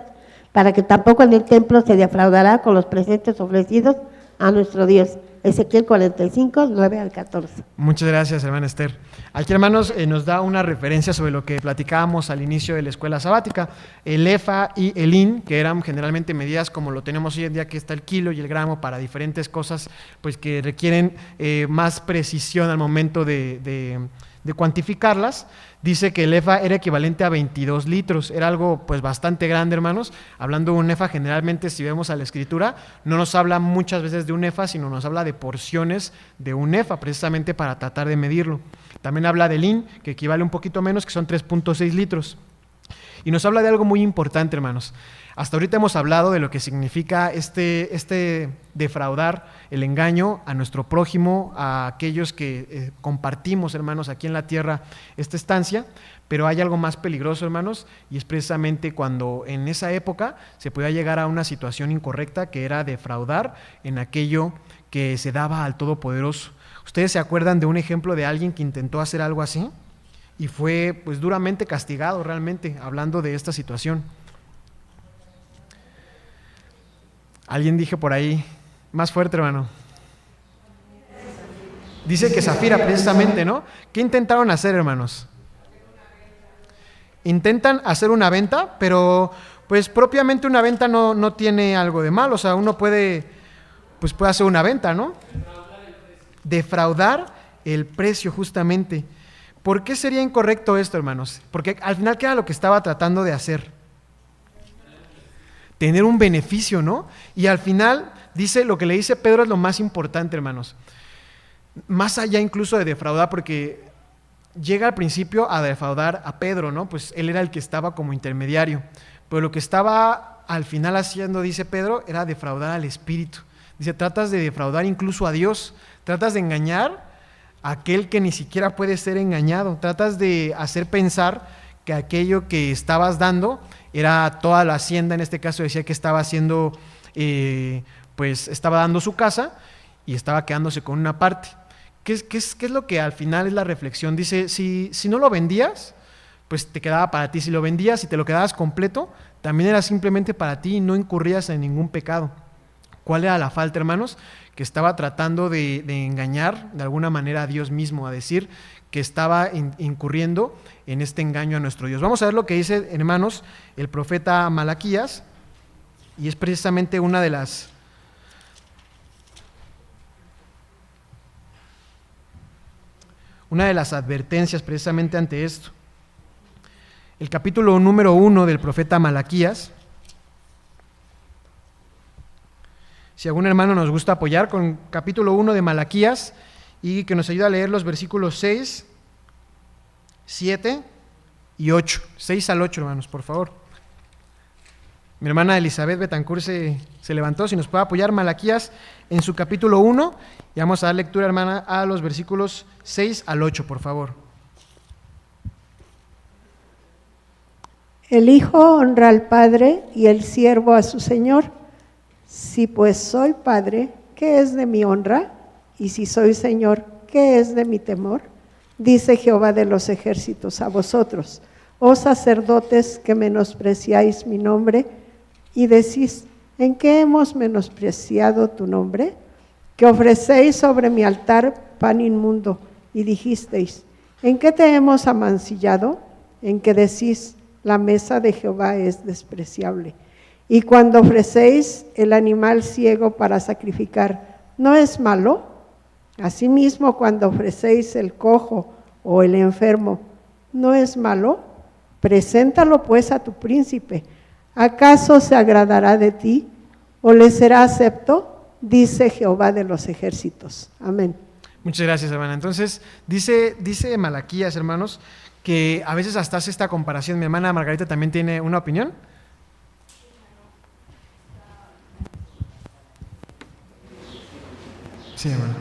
para que tampoco en el templo se defraudará con los presentes ofrecidos a nuestro Dios. Ezequiel 45, 9 al 14. Muchas gracias, hermana Esther. Aquí, hermanos, nos da una referencia sobre lo que platicábamos al inicio de la escuela sabática, el efa y el hin, que eran generalmente medidas como lo tenemos hoy en día, que está el kilo y el gramo, para diferentes cosas pues que requieren más precisión al momento de cuantificarlas. Dice que el efa era equivalente a 22 litros, era algo pues bastante grande, hermanos. Hablando de un efa, generalmente si vemos a la escritura, no nos habla muchas veces de un efa, sino nos habla de porciones de un efa, precisamente para tratar de medirlo. También habla del hin, que equivale un poquito menos, que son 3.6 litros. Y nos habla de algo muy importante, hermanos. Hasta ahorita hemos hablado de lo que significa este defraudar, el engaño a nuestro prójimo, a aquellos que compartimos, hermanos, aquí en la tierra esta estancia, pero hay algo más peligroso, hermanos, y es precisamente cuando en esa época se podía llegar a una situación incorrecta, que era defraudar en aquello que se daba al Todopoderoso. ¿Ustedes se acuerdan de un ejemplo de alguien que intentó hacer algo así? Y fue pues duramente castigado realmente, hablando de esta situación. Alguien dije por ahí, más fuerte, hermano. Dice que Zafira, precisamente, ¿no? ¿Qué intentaron hacer, hermanos? Intentan hacer una venta, pero pues propiamente una venta no tiene algo de malo. O sea, uno puede hacer una venta, ¿no? Defraudar el precio, justamente. ¿Por qué sería incorrecto esto, hermanos? Porque al final, ¿qué era lo que estaba tratando de hacer? Tener un beneficio, ¿no? Y al final, dice, lo que le dice Pedro es lo más importante, hermanos. Más allá incluso de defraudar, porque llega al principio a defraudar a Pedro, ¿no? Pues él era el que estaba como intermediario. Pero lo que estaba al final haciendo, dice Pedro, era defraudar al Espíritu. Dice, tratas de defraudar incluso a Dios, tratas de engañar a aquel que ni siquiera puede ser engañado, tratas de hacer pensar que aquello que estabas dando era toda la hacienda. En este caso decía que estaba haciendo, estaba dando su casa y estaba quedándose con una parte. ¿Qué es lo que al final es la reflexión? Dice, si no lo vendías, pues te quedaba para ti. Si lo vendías y te lo quedabas completo, también era simplemente para ti y no incurrías en ningún pecado. ¿Cuál era la falta, hermanos? Que estaba tratando de engañar de alguna manera a Dios mismo, a decir que estaba incurriendo en este engaño a nuestro Dios. Vamos a ver lo que dice, hermanos, el profeta Malaquías, y es precisamente una de las advertencias precisamente ante esto. El capítulo número 1 del profeta Malaquías. Si algún hermano nos gusta apoyar con capítulo 1 de Malaquías y que nos ayude a leer los versículos 6, 7 y 8. 6 al 8, hermanos, por favor. Mi hermana Elizabeth Betancourt se levantó. Si nos puede apoyar, Malaquías en su capítulo 1. Y vamos a dar lectura, hermana, a los versículos 6 al 8, por favor. El hijo honra al padre y el siervo a su señor. Si pues soy padre, ¿qué es de mi honra? Y si soy señor, ¿qué es de mi temor? Dice Jehová de los ejércitos a vosotros, oh sacerdotes que menospreciáis mi nombre, y decís, ¿en qué hemos menospreciado tu nombre? Que ofrecéis sobre mi altar pan inmundo, y dijisteis, ¿en qué te hemos amancillado? En que decís, la mesa de Jehová es despreciable. Y cuando ofrecéis el animal ciego para sacrificar, ¿no es malo? Asimismo, cuando ofrecéis el cojo o el enfermo, ¿no es malo? Preséntalo pues a tu príncipe. ¿Acaso se agradará de ti o le será acepto? Dice Jehová de los ejércitos. Amén. Muchas gracias, hermana. Entonces, dice Malaquías, hermanos, que a veces hasta hace esta comparación. Mi hermana Margarita también tiene una opinión. Sí, hermano.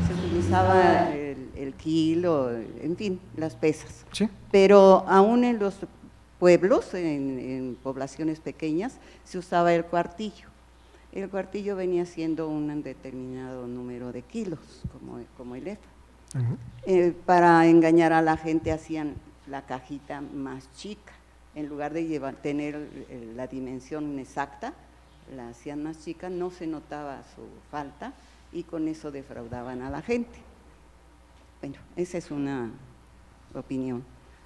Se utilizaba el kilo, en fin, las pesas. Sí. Pero aún en los pueblos, en poblaciones pequeñas, se usaba el cuartillo. El cuartillo venía siendo un determinado número de kilos, como el EFA. Para engañar a la gente hacían la cajita más chica. En lugar de tener la dimensión exacta, la hacían más chica, no se notaba su falta y con eso defraudaban a la gente. Bueno, esa es una opinión.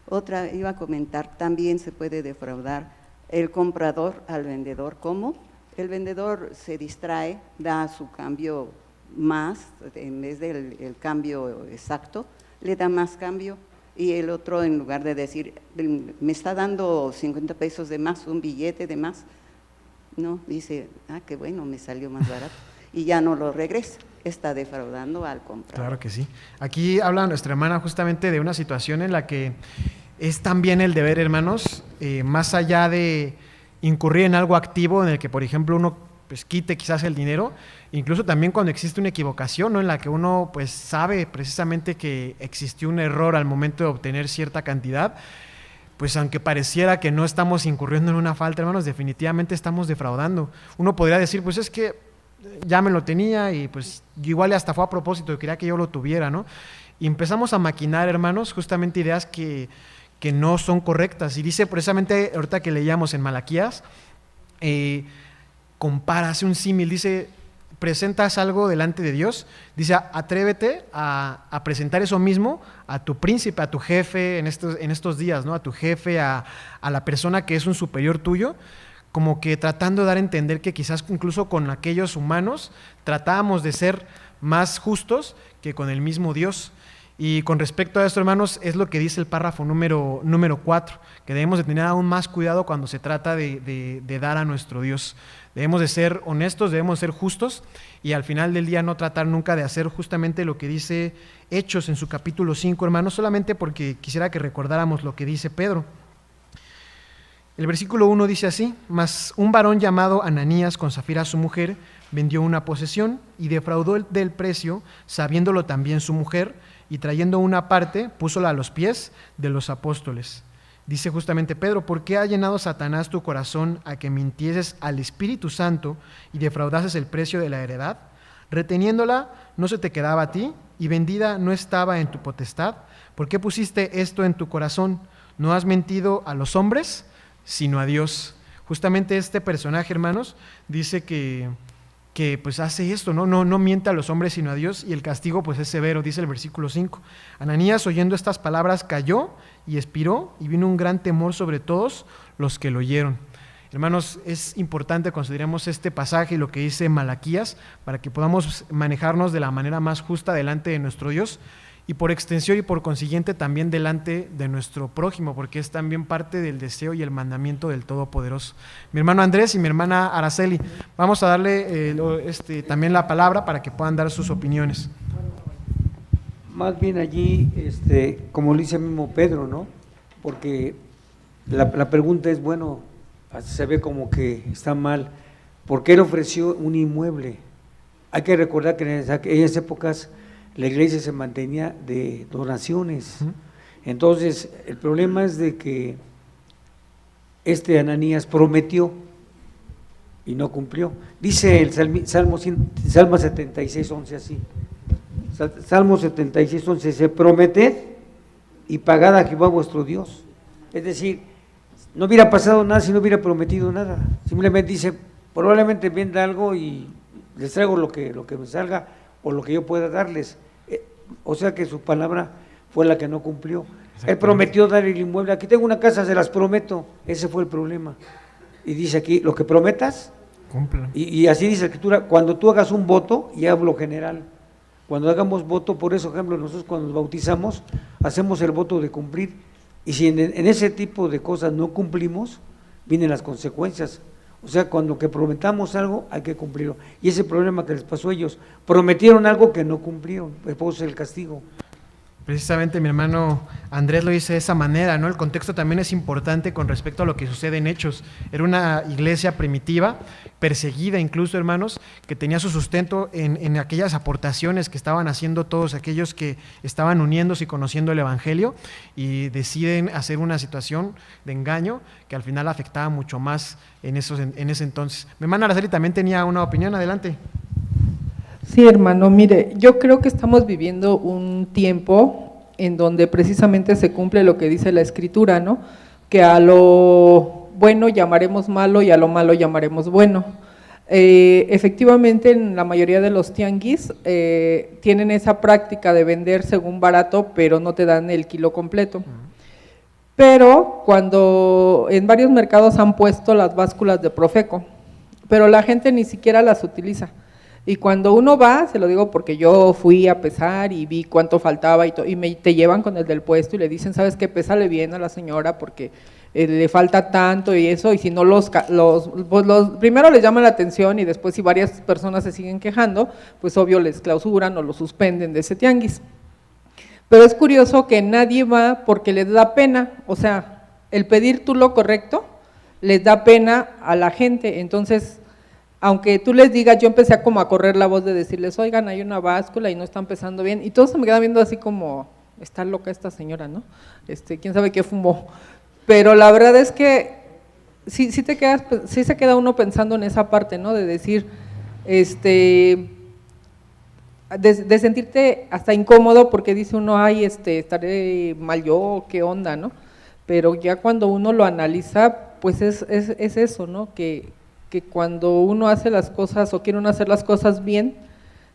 Otra, iba a comentar, también se puede defraudar el comprador al vendedor. ¿Cómo? El vendedor se distrae, da su cambio más, en vez del cambio exacto, le da más cambio. Y el otro, en lugar de decir, me está dando 50 pesos de más, un billete de más, no, dice, qué bueno, me salió más barato, y ya no lo regresa. está defraudando al comprador. Claro que sí. Aquí habla nuestra hermana justamente de una situación en la que es también el deber, hermanos, más allá de incurrir en algo activo en el que, por ejemplo, uno pues quite quizás el dinero, incluso también cuando existe una equivocación, ¿no? En la que uno pues sabe precisamente que existió un error al momento de obtener cierta cantidad, pues aunque pareciera que no estamos incurriendo en una falta, hermanos, definitivamente estamos defraudando. Uno podría decir, pues es que ya me lo tenía y pues igual hasta fue a propósito, quería que yo lo tuviera, ¿no? Y empezamos a maquinar, hermanos, justamente ideas que no son correctas. Y dice precisamente, ahorita que leíamos en Malaquías, compara, hace un símil, dice, presentas algo delante de Dios, dice, atrévete a presentar eso mismo a tu príncipe, a tu jefe en estos días, ¿no? A tu jefe, a la persona que es un superior tuyo, como que tratando de dar a entender que quizás incluso con aquellos humanos tratábamos de ser más justos que con el mismo Dios. Y con respecto a esto, hermanos, es lo que dice el párrafo número 4, que debemos de tener aún más cuidado cuando se trata de dar a nuestro Dios. Debemos de ser honestos, debemos ser justos y al final del día no tratar nunca de hacer justamente lo que dice Hechos en su capítulo 5, hermanos, solamente porque quisiera que recordáramos lo que dice Pedro. El versículo 1 dice así: mas un varón llamado Ananías, con Safira su mujer, vendió una posesión y defraudó del precio, sabiéndolo también su mujer, y trayendo una parte, púsola a los pies de los apóstoles. Dice justamente Pedro: ¿por qué ha llenado Satanás tu corazón a que mintieses al Espíritu Santo y defraudases el precio de la heredad? Reteniéndola no se te quedaba a ti, y vendida no estaba en tu potestad. ¿Por qué pusiste esto en tu corazón? No has mentido a los hombres, sino a Dios. Justamente este personaje, hermanos, dice que pues hace esto, no miente a los hombres sino a Dios, y el castigo pues es severo, dice el versículo 5. Ananías, oyendo estas palabras, cayó y expiró, y vino un gran temor sobre todos los que lo oyeron. Hermanos, es importante que consideremos este pasaje y lo que dice Malaquías para que podamos manejarnos de la manera más justa delante de nuestro Dios, y por extensión y por consiguiente también delante de nuestro prójimo, porque es también parte del deseo y el mandamiento del Todopoderoso. Mi hermano Andrés y mi hermana Araceli, vamos a darle también la palabra para que puedan dar sus opiniones. Más bien allí, como lo dice mismo Pedro, ¿no? Porque la pregunta es, bueno, se ve como que está mal, ¿por qué él ofreció un inmueble? Hay que recordar que en esas épocas la iglesia se mantenía de donaciones. Entonces, el problema es de que Ananías prometió y no cumplió. Dice el Salmo 76, 11 así. Salmo 76, 11, se prometed y pagad a Jehová vuestro Dios. Es decir, no hubiera pasado nada si no hubiera prometido nada. Simplemente dice, probablemente venda algo y les traigo lo que me salga o lo que yo pueda darles. O sea que su palabra fue la que no cumplió. Él prometió dar el inmueble. Aquí tengo una casa, se las prometo. Ese fue el problema. Y dice aquí, lo que prometas, cúmplelo. Y así dice la Escritura, cuando tú hagas un voto, y hablo general, cuando hagamos voto, por eso, ejemplo, nosotros cuando nos bautizamos, hacemos el voto de cumplir. Y si en ese tipo de cosas no cumplimos, vienen las consecuencias. O sea, cuando que prometamos algo, hay que cumplirlo. Y ese problema que les pasó a ellos, prometieron algo que no cumplieron, después es el castigo. Precisamente mi hermano Andrés lo dice de esa manera, ¿no? El contexto también es importante con respecto a lo que sucede en Hechos. Era una iglesia primitiva, perseguida incluso, hermanos, que tenía su sustento en aquellas aportaciones que estaban haciendo todos aquellos que estaban uniéndose y conociendo el Evangelio, y deciden hacer una situación de engaño que al final afectaba mucho más en ese entonces. Mi hermana Araceli también tenía una opinión, adelante. Sí, hermano, mire, yo creo que estamos viviendo un tiempo en donde precisamente se cumple lo que dice la Escritura, ¿no? Que a lo bueno llamaremos malo y a lo malo llamaremos bueno. Efectivamente, en la mayoría de los tianguis tienen esa práctica de vender según barato, pero no te dan el kilo completo. Pero cuando en varios mercados han puesto las básculas de Profeco, pero la gente ni siquiera las utiliza. Y cuando uno va, se lo digo porque yo fui a pesar y vi cuánto faltaba y te llevan con el del puesto y le dicen, ¿sabes qué? Pésale bien a la señora porque le falta tanto y eso, y si no primero les llaman la atención y después si varias personas se siguen quejando, pues obvio les clausuran o lo suspenden de ese tianguis. Pero es curioso que nadie va porque les da pena, o sea, el pedir tú lo correcto les da pena a la gente, entonces aunque tú les digas, yo empecé a como a correr la voz de decirles, oigan, hay una báscula y no están pesando bien, y todos se me quedan viendo así como, está loca esta señora, ¿no? Quién sabe qué fumó, pero la verdad es que sí se queda uno pensando en esa parte, ¿no? De decir, de sentirte hasta incómodo porque dice uno, ay, estaré mal yo, qué onda, ¿no? Pero ya cuando uno lo analiza, pues es eso, ¿no? Que cuando uno hace las cosas o quiere uno hacer las cosas bien,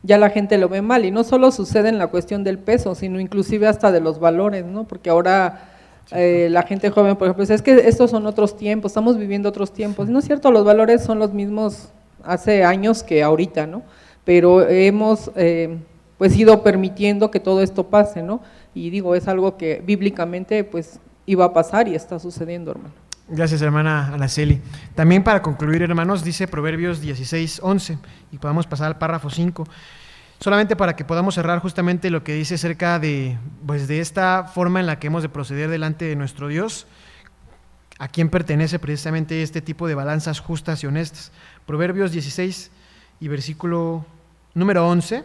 ya la gente lo ve mal, y no solo sucede en la cuestión del peso, sino inclusive hasta de los valores, ¿no? Porque ahora la gente joven, por ejemplo, dice, es que estos son otros tiempos, estamos viviendo otros tiempos, y no es cierto, los valores son los mismos hace años que ahorita, ¿no? Pero hemos pues ido permitiendo que todo esto pase, ¿no? Y digo, es algo que bíblicamente pues iba a pasar y está sucediendo, hermano. Gracias, hermana Araceli. También para concluir, hermanos, dice Proverbios 16:11, y podamos pasar al párrafo 5, solamente para que podamos cerrar justamente lo que dice acerca de esta forma en la que hemos de proceder delante de nuestro Dios, a quién pertenece precisamente este tipo de balanzas justas y honestas. Proverbios 16 y versículo número 11,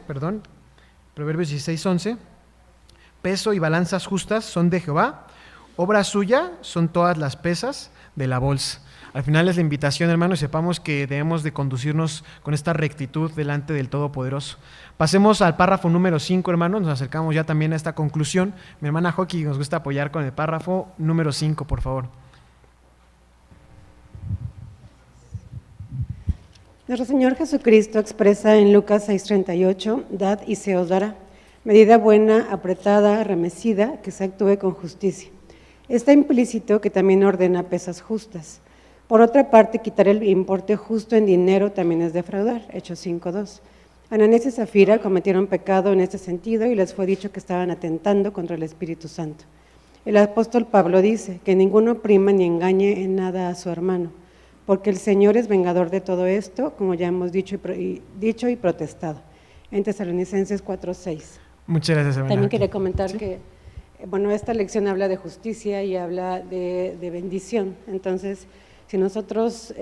Proverbios 16:11, peso y balanzas justas son de Jehová, obra suya son todas las pesas de la bolsa. Al final es la invitación, hermanos, y sepamos que debemos de conducirnos con esta rectitud delante del Todopoderoso. Pasemos al párrafo número 5, hermanos, nos acercamos ya también a esta conclusión. Mi hermana Joaquín nos gusta apoyar con el párrafo número 5, por favor. Nuestro Señor Jesucristo expresa en Lucas 6:38, dad y se os dará, medida buena, apretada, remecida, que se actúe con justicia. Está implícito que también ordena pesas justas. Por otra parte, quitar el importe justo en dinero también es defraudar, Hechos 5:2. Ananías y Zafira cometieron pecado en este sentido y les fue dicho que estaban atentando contra el Espíritu Santo. El apóstol Pablo dice que ninguno oprima ni engañe en nada a su hermano, porque el Señor es vengador de todo esto, como ya hemos dicho y protestado. En Tesalonicenses 4:6. Muchas gracias, hermana. También quería comentar que esta lección habla de justicia y habla de bendición. Entonces, si nosotros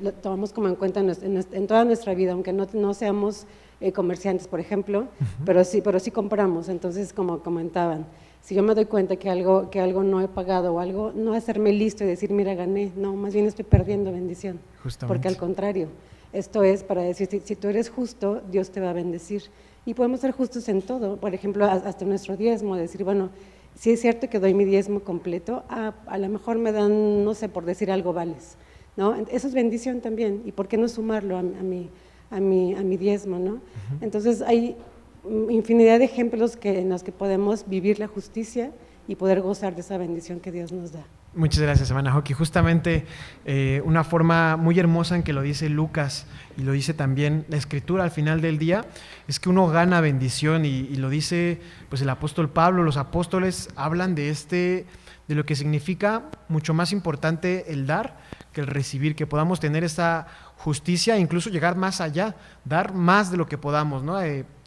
lo tomamos como en cuenta en toda nuestra vida, aunque no seamos comerciantes, por ejemplo, pero sí compramos. Entonces, como comentaban, si yo me doy cuenta que algo no he pagado o algo, no hacerme listo y decir, mira, gané, no, más bien estoy perdiendo bendición. Justamente. Porque al contrario, esto es para decir, si tú eres justo, Dios te va a bendecir. Y podemos ser justos en todo, por ejemplo, hasta nuestro diezmo, decir, bueno, si es cierto que doy mi diezmo completo, a lo mejor me dan, no sé, por decir algo, vales, ¿no? Eso es bendición también, y ¿por qué no sumarlo a mi diezmo, ¿no? Entonces hay infinidad de ejemplos en los que podemos vivir la justicia y poder gozar de esa bendición que Dios nos da. Muchas gracias, hermana Joaquín. Justamente una forma muy hermosa en que lo dice Lucas y lo dice también la Escritura al final del día, es que uno gana bendición y lo dice pues el apóstol Pablo, los apóstoles hablan de lo que significa mucho más importante el dar que el recibir, que podamos tener esa justicia e incluso llegar más allá, dar más de lo que podamos, ¿no?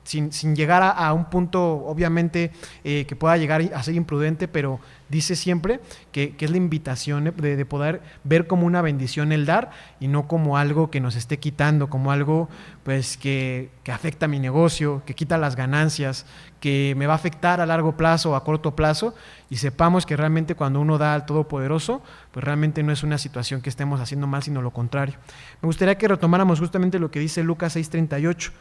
Sin llegar a un punto, obviamente, que pueda llegar a ser imprudente, pero dice siempre que es la invitación de poder ver como una bendición el dar y no como algo que nos esté quitando, como algo pues que afecta a mi negocio, que quita las ganancias, que me va a afectar a largo plazo o a corto plazo, y sepamos que realmente cuando uno da al Todopoderoso, pues realmente no es una situación que estemos haciendo mal, sino lo contrario. Me gustaría que retomáramos justamente lo que dice Lucas 6:38,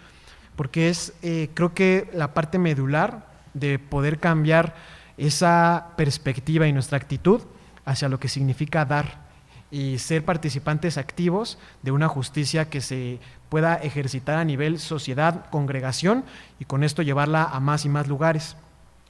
porque es creo que la parte medular de poder cambiar esa perspectiva y nuestra actitud hacia lo que significa dar y ser participantes activos de una justicia que se pueda ejercitar a nivel sociedad, congregación, y con esto llevarla a más y más lugares.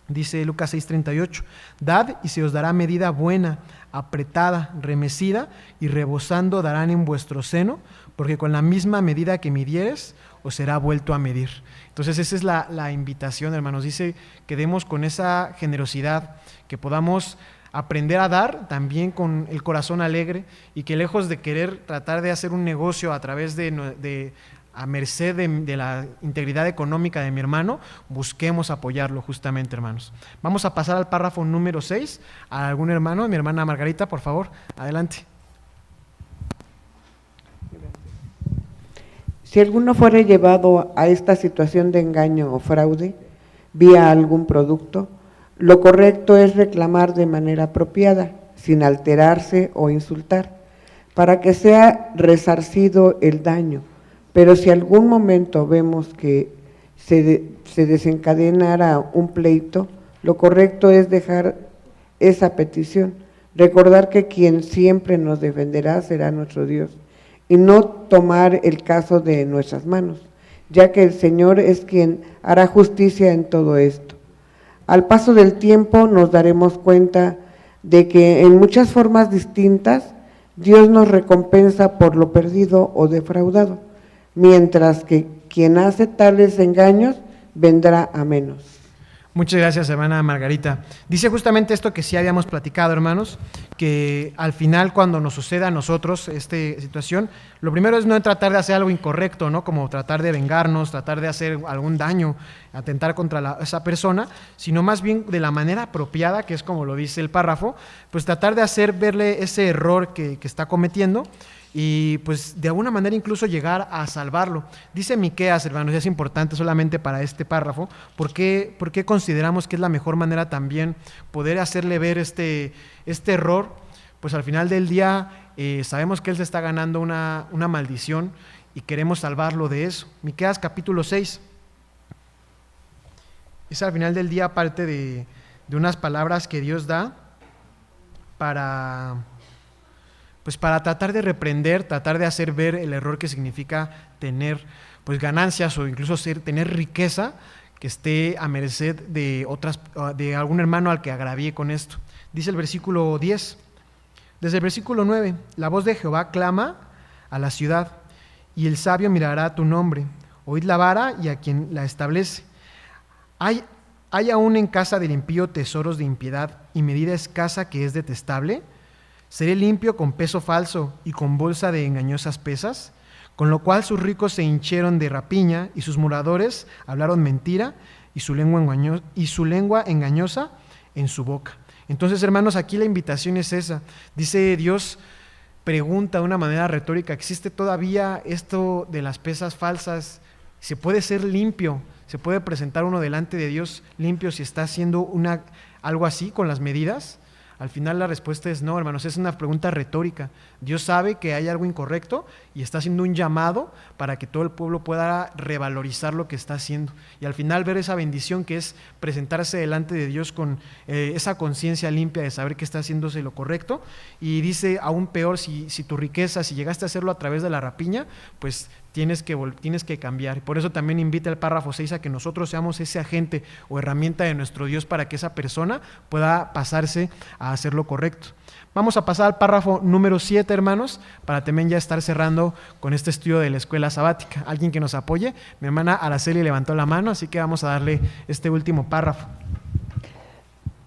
Dice Lucas 6:38, dad y se os dará medida buena, apretada, remecida y rebosando darán en vuestro seno, porque con la misma medida que midieres, os será vuelto a medir. Entonces esa es la invitación, hermanos. Dice que demos con esa generosidad, que podamos aprender a dar también con el corazón alegre, y que lejos de querer tratar de hacer un negocio a través a merced de la integridad económica de mi hermano, busquemos apoyarlo justamente, hermanos. Vamos a pasar al párrafo número 6. ¿A algún hermano? Mi hermana Margarita, por favor, adelante. Si alguno fuere llevado a esta situación de engaño o fraude vía algún producto, lo correcto es reclamar de manera apropiada, sin alterarse o insultar, para que sea resarcido el daño. Pero si algún momento vemos que se desencadenara un pleito, lo correcto es dejar esa petición, recordar que quien siempre nos defenderá será nuestro Dios, y no tomar el caso de nuestras manos, ya que el Señor es quien hará justicia en todo esto. Al paso del tiempo nos daremos cuenta de que en muchas formas distintas Dios nos recompensa por lo perdido o defraudado, mientras que quien hace tales engaños vendrá a menos. Muchas gracias, hermana Margarita. Dice justamente esto que sí habíamos platicado, hermanos, que al final cuando nos suceda a nosotros esta situación, lo primero es no tratar de hacer algo incorrecto, ¿no? Como tratar de vengarnos, tratar de hacer algún daño, atentar contra esa persona, sino más bien de la manera apropiada, que es como lo dice el párrafo, pues tratar de verle ese error que está cometiendo, y pues de alguna manera incluso llegar a salvarlo. Dice Miqueas, hermanos, y es importante solamente para este párrafo, ¿por qué consideramos que es la mejor manera también poder hacerle ver este error? Pues al final del día sabemos que él se está ganando una maldición y queremos salvarlo de eso. Miqueas capítulo 6. Es al final del día parte de unas palabras que Dios da para tratar de reprender, tratar de hacer ver el error que significa tener pues ganancias o incluso tener riqueza que esté a merced de algún hermano al que agravíe con esto. Dice el versículo 10, desde el versículo 9, la voz de Jehová clama a la ciudad, y el sabio mirará a tu nombre, oíd la vara y a quien la establece. ¿Hay aún en casa del impío tesoros de impiedad y medida escasa que es detestable? ¿Seré limpio con peso falso y con bolsa de engañosas pesas? Con lo cual sus ricos se hinchieron de rapiña y sus moradores hablaron mentira y su lengua engañosa en su boca. Entonces, hermanos, aquí la invitación es esa. Dice Dios, pregunta de una manera retórica, ¿existe todavía esto de las pesas falsas? ¿Se puede ser limpio? ¿Se puede presentar uno delante de Dios limpio si está haciendo algo así con las medidas? Al final la respuesta es no, hermanos, es una pregunta retórica. Dios sabe que hay algo incorrecto y está haciendo un llamado para que todo el pueblo pueda revalorizar lo que está haciendo. Y al final ver esa bendición que es presentarse delante de Dios con esa conciencia limpia de saber que está haciéndose lo correcto. Y dice, aún peor, si tu riqueza, si llegaste a hacerlo a través de la rapiña, pues tienes que cambiar. Por eso también invita el párrafo 6 a que nosotros seamos ese agente o herramienta de nuestro Dios para que esa persona pueda pasarse a hacer lo correcto. Vamos a pasar al párrafo número 7, hermanos, para también ya estar cerrando con este estudio de la escuela sabática. ¿Alguien que nos apoye? Mi hermana Araceli levantó la mano, así que vamos a darle este último párrafo.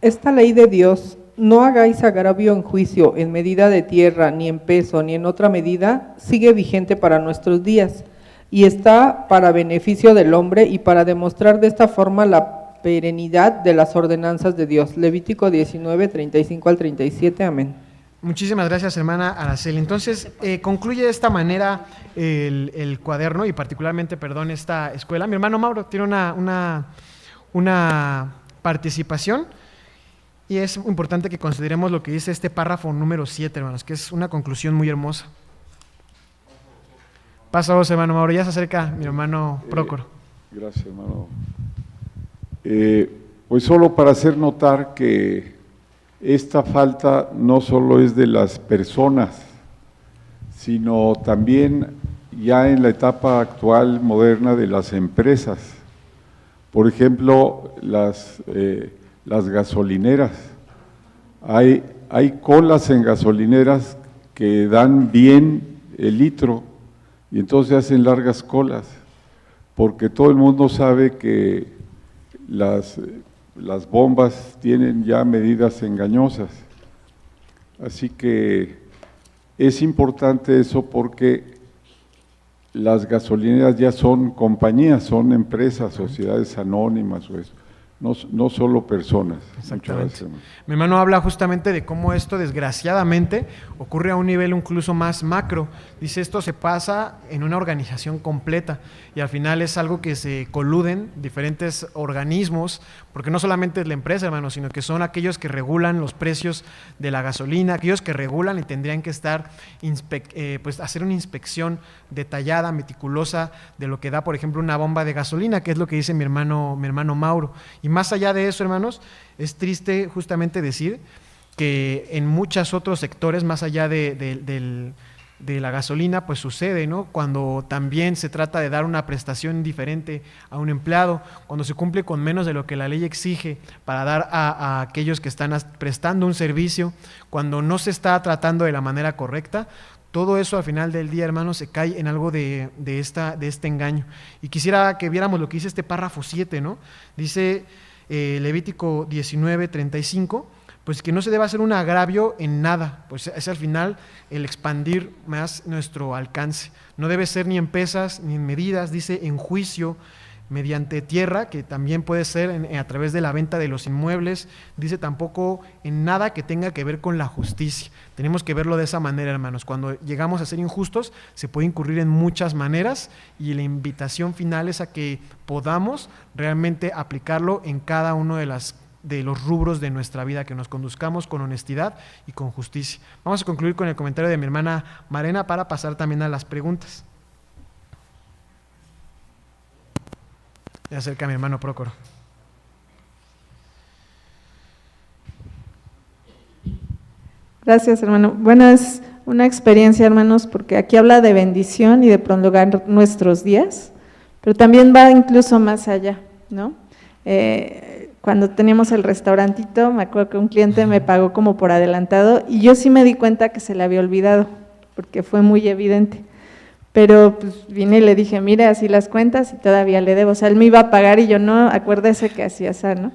Esta ley de Dios: no hagáis agravio en juicio, en medida de tierra, ni en peso, ni en otra medida, sigue vigente para nuestros días, y está para beneficio del hombre y para demostrar de esta forma la perenidad de las ordenanzas de Dios. Levítico 19, 35 al 37, amén. Muchísimas gracias, hermana Araceli. Entonces, concluye de esta manera el cuaderno y particularmente, esta escuela. Mi hermano Mauro tiene una participación. Y es importante que consideremos lo que dice este párrafo número 7, hermanos, que es una conclusión muy hermosa. Pasa vos, hermano Mauro, ya se acerca mi hermano Prócoro. Gracias, hermano. Pues solo para hacer notar que esta falta no solo es de las personas, sino también ya en la etapa actual moderna de las empresas. Por ejemplo, las gasolineras. Hay colas en gasolineras que dan bien el litro y entonces hacen largas colas. porque todo el mundo sabe que las bombas tienen ya medidas engañosas. Así que es importante eso porque las gasolineras ya son compañías, son empresas, sociedades anónimas o eso. No solo personas. Exactamente. Mi hermano habla justamente de cómo esto, desgraciadamente, ocurre a un nivel incluso más macro. Dice, esto se pasa en una organización completa y al final es algo que se coluden diferentes organismos, porque no solamente es la empresa, hermano, sino que son aquellos que regulan los precios de la gasolina, aquellos que regulan y tendrían que estar, pues hacer una inspección detallada, meticulosa de lo que da, por ejemplo, una bomba de gasolina, que es lo que dice mi hermano Mauro. Y más allá de eso, hermanos, es triste justamente decir que en muchos otros sectores, más allá de la gasolina, pues sucede, ¿no? Cuando también se trata de dar una prestación diferente a un empleado, cuando se cumple con menos de lo que la ley exige para dar a aquellos que están prestando un servicio, cuando no se está tratando de la manera correcta. Todo eso al final del día, hermanos, se cae en algo de este engaño. Y quisiera que viéramos lo que dice este párrafo 7, ¿no? Dice Levítico 19:35, pues que no se debe hacer un agravio en nada, pues es al final el expandir más nuestro alcance. No debe ser ni en pesas ni en medidas, dice en juicio, mediante tierra, que también puede ser a través de la venta de los inmuebles. Dice tampoco en nada que tenga que ver con la justicia. Tenemos que verlo de esa manera, hermanos. Cuando llegamos a ser injustos, se puede incurrir en muchas maneras y la invitación final es a que podamos realmente aplicarlo en cada uno de los rubros de nuestra vida, que nos conduzcamos con honestidad y con justicia. Vamos a concluir con el comentario de mi hermana Marena para pasar también a las preguntas. Se acerca mi hermano Prócoro. Gracias, hermano. Bueno, es una experiencia, hermanos, porque aquí habla de bendición y de prolongar nuestros días, pero también va incluso más allá, ¿no? Cuando teníamos el restaurantito, me acuerdo que un cliente me pagó como por adelantado y yo sí me di cuenta que se le había olvidado, porque fue muy evidente. Pero pues vine y le dije, mire, así las cuentas y todavía le debo. O sea, él me iba a pagar y yo no, acuérdese que hacía esa, ¿no?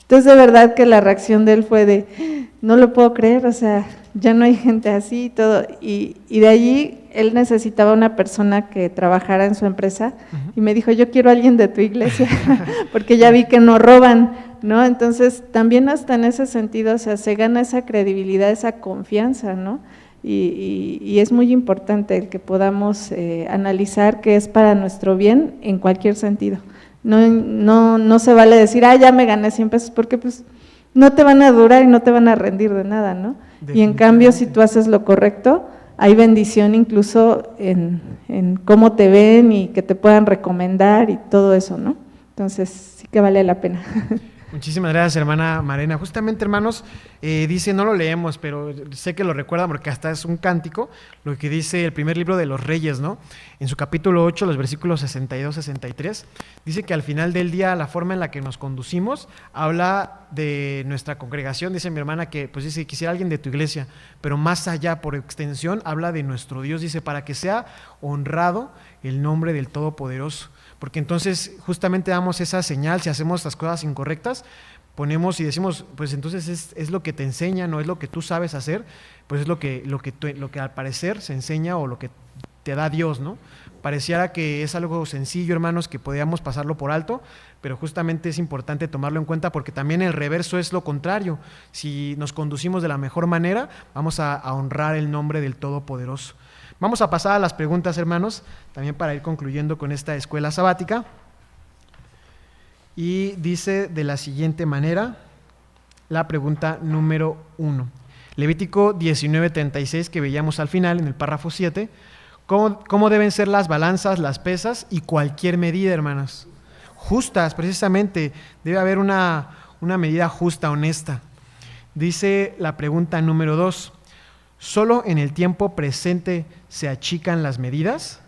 Entonces, de verdad que la reacción de él fue de, no lo puedo creer, o sea, ya no hay gente así y todo. Y de allí, él necesitaba una persona que trabajara en su empresa y me dijo, yo quiero a alguien de tu iglesia, porque ya vi que no roban, ¿no? Entonces, también hasta en ese sentido, o sea, se gana esa credibilidad, esa confianza, ¿no? Y es muy importante el que podamos analizar que es para nuestro bien en cualquier sentido. No se vale decir, ya me gané 100 pesos, porque pues no te van a durar y no te van a rendir de nada, ¿no? Y en cambio, si tú haces lo correcto, hay bendición incluso en cómo te ven y que te puedan recomendar y todo eso, ¿no? Entonces, sí que vale la pena. Muchísimas gracias, hermana Marena. Justamente, hermanos, dice, no lo leemos, pero sé que lo recuerdan porque hasta es un cántico, lo que dice el primer libro de los Reyes, ¿no? En su capítulo 8, los versículos 62-63, dice que al final del día la forma en la que nos conducimos habla de nuestra congregación. Dice mi hermana que, pues dice, quisiera alguien de tu iglesia, pero más allá, por extensión, habla de nuestro Dios, dice, para que sea honrado el nombre del Todopoderoso. Porque entonces justamente damos esa señal, si hacemos las cosas incorrectas, ponemos y decimos, pues entonces es lo que te enseña, no es lo que tú sabes hacer, pues es lo que al parecer se enseña o lo que te da Dios, ¿no? Pareciera que es algo sencillo, hermanos, que podíamos pasarlo por alto, pero justamente es importante tomarlo en cuenta porque también el reverso es lo contrario. Si nos conducimos de la mejor manera, vamos a honrar el nombre del Todopoderoso. Vamos a pasar a las preguntas, hermanos, también para ir concluyendo con esta escuela sabática. Y dice de la siguiente manera, la pregunta número 1. Levítico 19:36, que veíamos al final en el párrafo 7. ¿Cómo deben ser las balanzas, las pesas y cualquier medida, hermanos? Justas, precisamente. Debe haber una medida justa, honesta. Dice la pregunta número 2. ¿Solo en el tiempo presente se achican las medidas?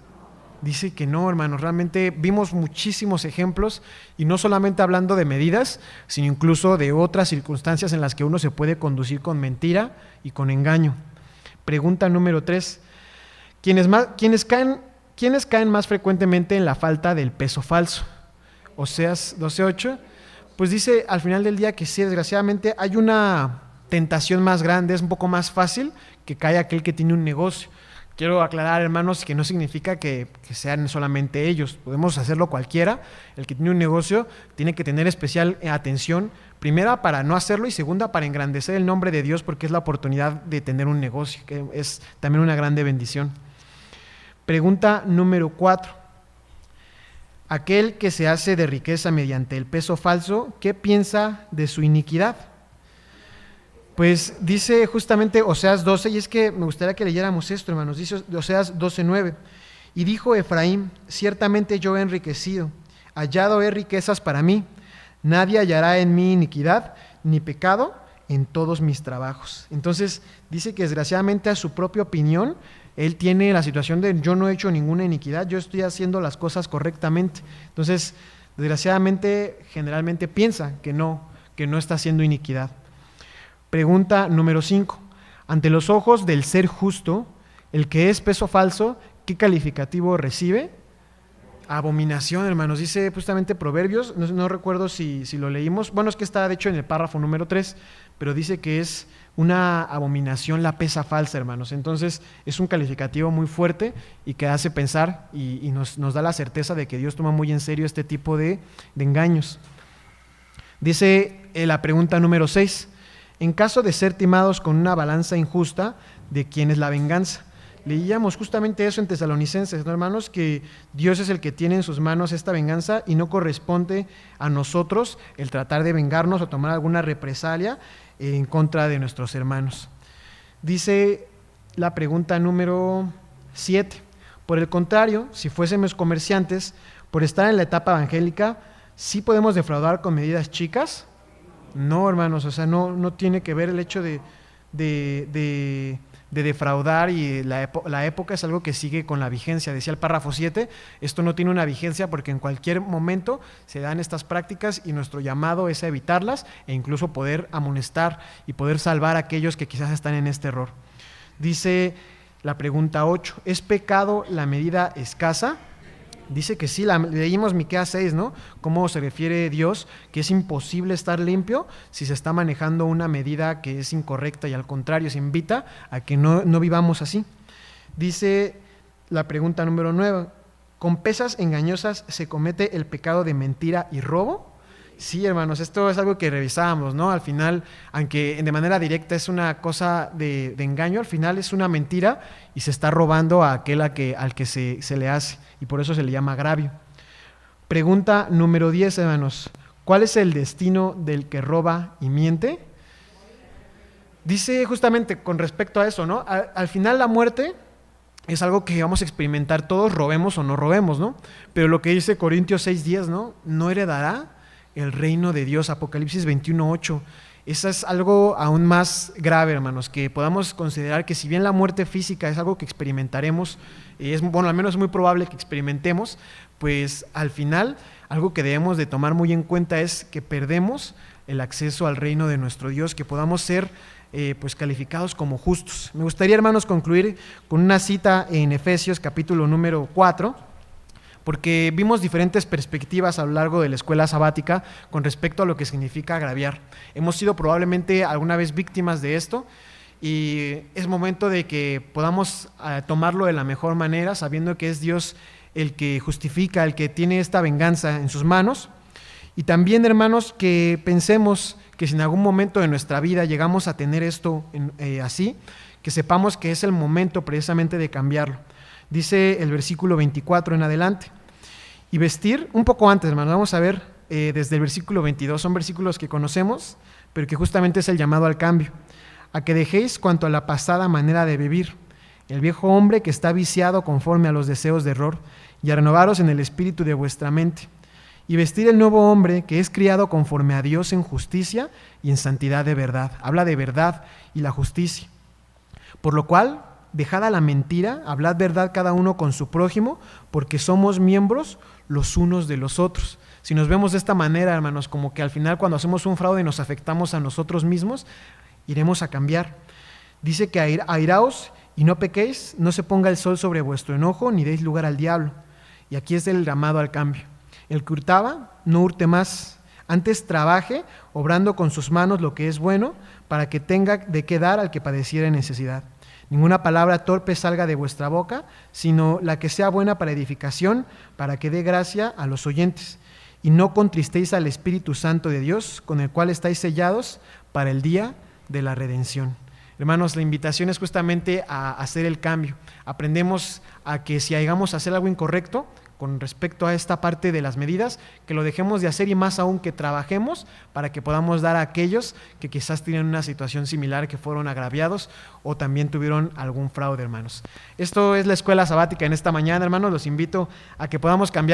Dice que no, hermanos, realmente vimos muchísimos ejemplos y no solamente hablando de medidas, sino incluso de otras circunstancias en las que uno se puede conducir con mentira y con engaño. Pregunta número 3. Quienes ¿Quiénes caen más frecuentemente en la falta del peso falso? Oseas 12:8, pues dice al final del día que sí, desgraciadamente hay una tentación más grande, es un poco más fácil que cae aquel que tiene un negocio. Quiero aclarar, hermanos, que no significa que sean solamente ellos, podemos hacerlo cualquiera. El que tiene un negocio tiene que tener especial atención, primera para no hacerlo y segunda para engrandecer el nombre de Dios, porque es la oportunidad de tener un negocio, que es también una grande bendición. Pregunta número 4. Aquel que se hace de riqueza mediante el peso falso, ¿qué piensa de su iniquidad? Pues dice justamente Oseas 12, y es que me gustaría que leyéramos esto, hermanos. Dice Oseas 12:9, y dijo Efraín, ciertamente yo he enriquecido, hallado he riquezas para mí, nadie hallará en mí iniquidad, ni pecado en todos mis trabajos. Entonces dice que desgraciadamente a su propia opinión, él tiene la situación de yo no he hecho ninguna iniquidad, yo estoy haciendo las cosas correctamente. Entonces, desgraciadamente, generalmente piensa que no está haciendo iniquidad. Pregunta número 5. Ante los ojos del ser justo, el que es peso falso, ¿qué calificativo recibe? Abominación, hermanos. Dice justamente Proverbios, no recuerdo si lo leímos. Bueno, es que está de hecho en el párrafo número 3, pero dice que es una abominación la pesa falsa, hermanos. Entonces es un calificativo muy fuerte y que hace pensar y nos da la certeza de que Dios toma muy en serio este tipo de engaños. Dice la pregunta número 6. En caso de ser timados con una balanza injusta, ¿de quién es la venganza? Leíamos justamente eso en Tesalonicenses, ¿no, hermanos? Que Dios es el que tiene en sus manos esta venganza y no corresponde a nosotros el tratar de vengarnos o tomar alguna represalia en contra de nuestros hermanos. Dice la pregunta número 7. Por el contrario, si fuésemos comerciantes, por estar en la etapa evangélica, ¿sí podemos defraudar con medidas chicas? No, hermanos, o sea, no tiene que ver el hecho de defraudar y la época es algo que sigue con la vigencia. Decía el párrafo 7, esto no tiene una vigencia porque en cualquier momento se dan estas prácticas y nuestro llamado es a evitarlas e incluso poder amonestar y poder salvar a aquellos que quizás están en este error. Dice la pregunta 8, ¿es pecado la medida escasa? Dice que sí, leímos Miqueas 6, ¿no? Cómo se refiere Dios, que es imposible estar limpio si se está manejando una medida que es incorrecta y al contrario se invita a que no vivamos así. Dice la pregunta número 9, ¿con pesas engañosas se comete el pecado de mentira y robo? Sí, hermanos, esto es algo que revisábamos, ¿no? Al final, aunque de manera directa es una cosa de engaño, al final es una mentira y se está robando a aquel al que se le hace, y por eso se le llama agravio. Pregunta número 10, hermanos, ¿cuál es el destino del que roba y miente? Dice justamente con respecto a eso, ¿no? Al final la muerte es algo que vamos a experimentar todos, robemos o no robemos, ¿no? Pero lo que dice Corintios 6:10, ¿no? No heredará el reino de Dios, Apocalipsis 21:8. Eso es algo aún más grave, hermanos, que podamos considerar que si bien la muerte física es algo que experimentaremos, al menos es muy probable que experimentemos, pues al final algo que debemos de tomar muy en cuenta es que perdemos el acceso al reino de nuestro Dios, que podamos ser pues calificados como justos. Me gustaría, hermanos, concluir con una cita en Efesios capítulo número 4, porque vimos diferentes perspectivas a lo largo de la escuela sabática con respecto a lo que significa agraviar. Hemos sido probablemente alguna vez víctimas de esto y es momento de que podamos tomarlo de la mejor manera, sabiendo que es Dios el que justifica, el que tiene esta venganza en sus manos. Y también, hermanos, que pensemos que si en algún momento de nuestra vida llegamos a tener esto así, que sepamos que es el momento precisamente de cambiarlo. Dice el versículo 24 en adelante. Y vestir, un poco antes, hermanos, vamos a ver desde el versículo 22, son versículos que conocemos, pero que justamente es el llamado al cambio. A que dejéis cuanto a la pasada manera de vivir, el viejo hombre que está viciado conforme a los deseos de error, y a renovaros en el espíritu de vuestra mente. Y vestir el nuevo hombre que es criado conforme a Dios en justicia y en santidad de verdad. Habla de verdad y la justicia. Por lo cual, dejad la mentira, hablad verdad cada uno con su prójimo, porque somos miembros los unos de los otros. Si nos vemos de esta manera, hermanos, como que al final cuando hacemos un fraude nos afectamos a nosotros mismos, iremos a cambiar. Dice que airaos Y no pequéis, no se ponga el sol sobre vuestro enojo, ni deis lugar al diablo. Y aquí es el llamado al cambio. El que hurtaba, no hurte más. Antes trabaje, obrando con sus manos lo que es bueno, para que tenga de qué dar al que padeciere necesidad. Ninguna palabra torpe salga de vuestra boca, sino la que sea buena para edificación, para que dé gracia a los oyentes. Y no contristéis al Espíritu Santo de Dios, con el cual estáis sellados para el día de la redención. Hermanos, la invitación es justamente a hacer el cambio. Aprendemos a que si llegamos a hacer algo incorrecto con respecto a esta parte de las medidas, que lo dejemos de hacer y más aún que trabajemos para que podamos dar a aquellos que quizás tienen una situación similar, que fueron agraviados o también tuvieron algún fraude, hermanos. Esto es la escuela sabática en esta mañana, hermanos. Los invito a que podamos cambiar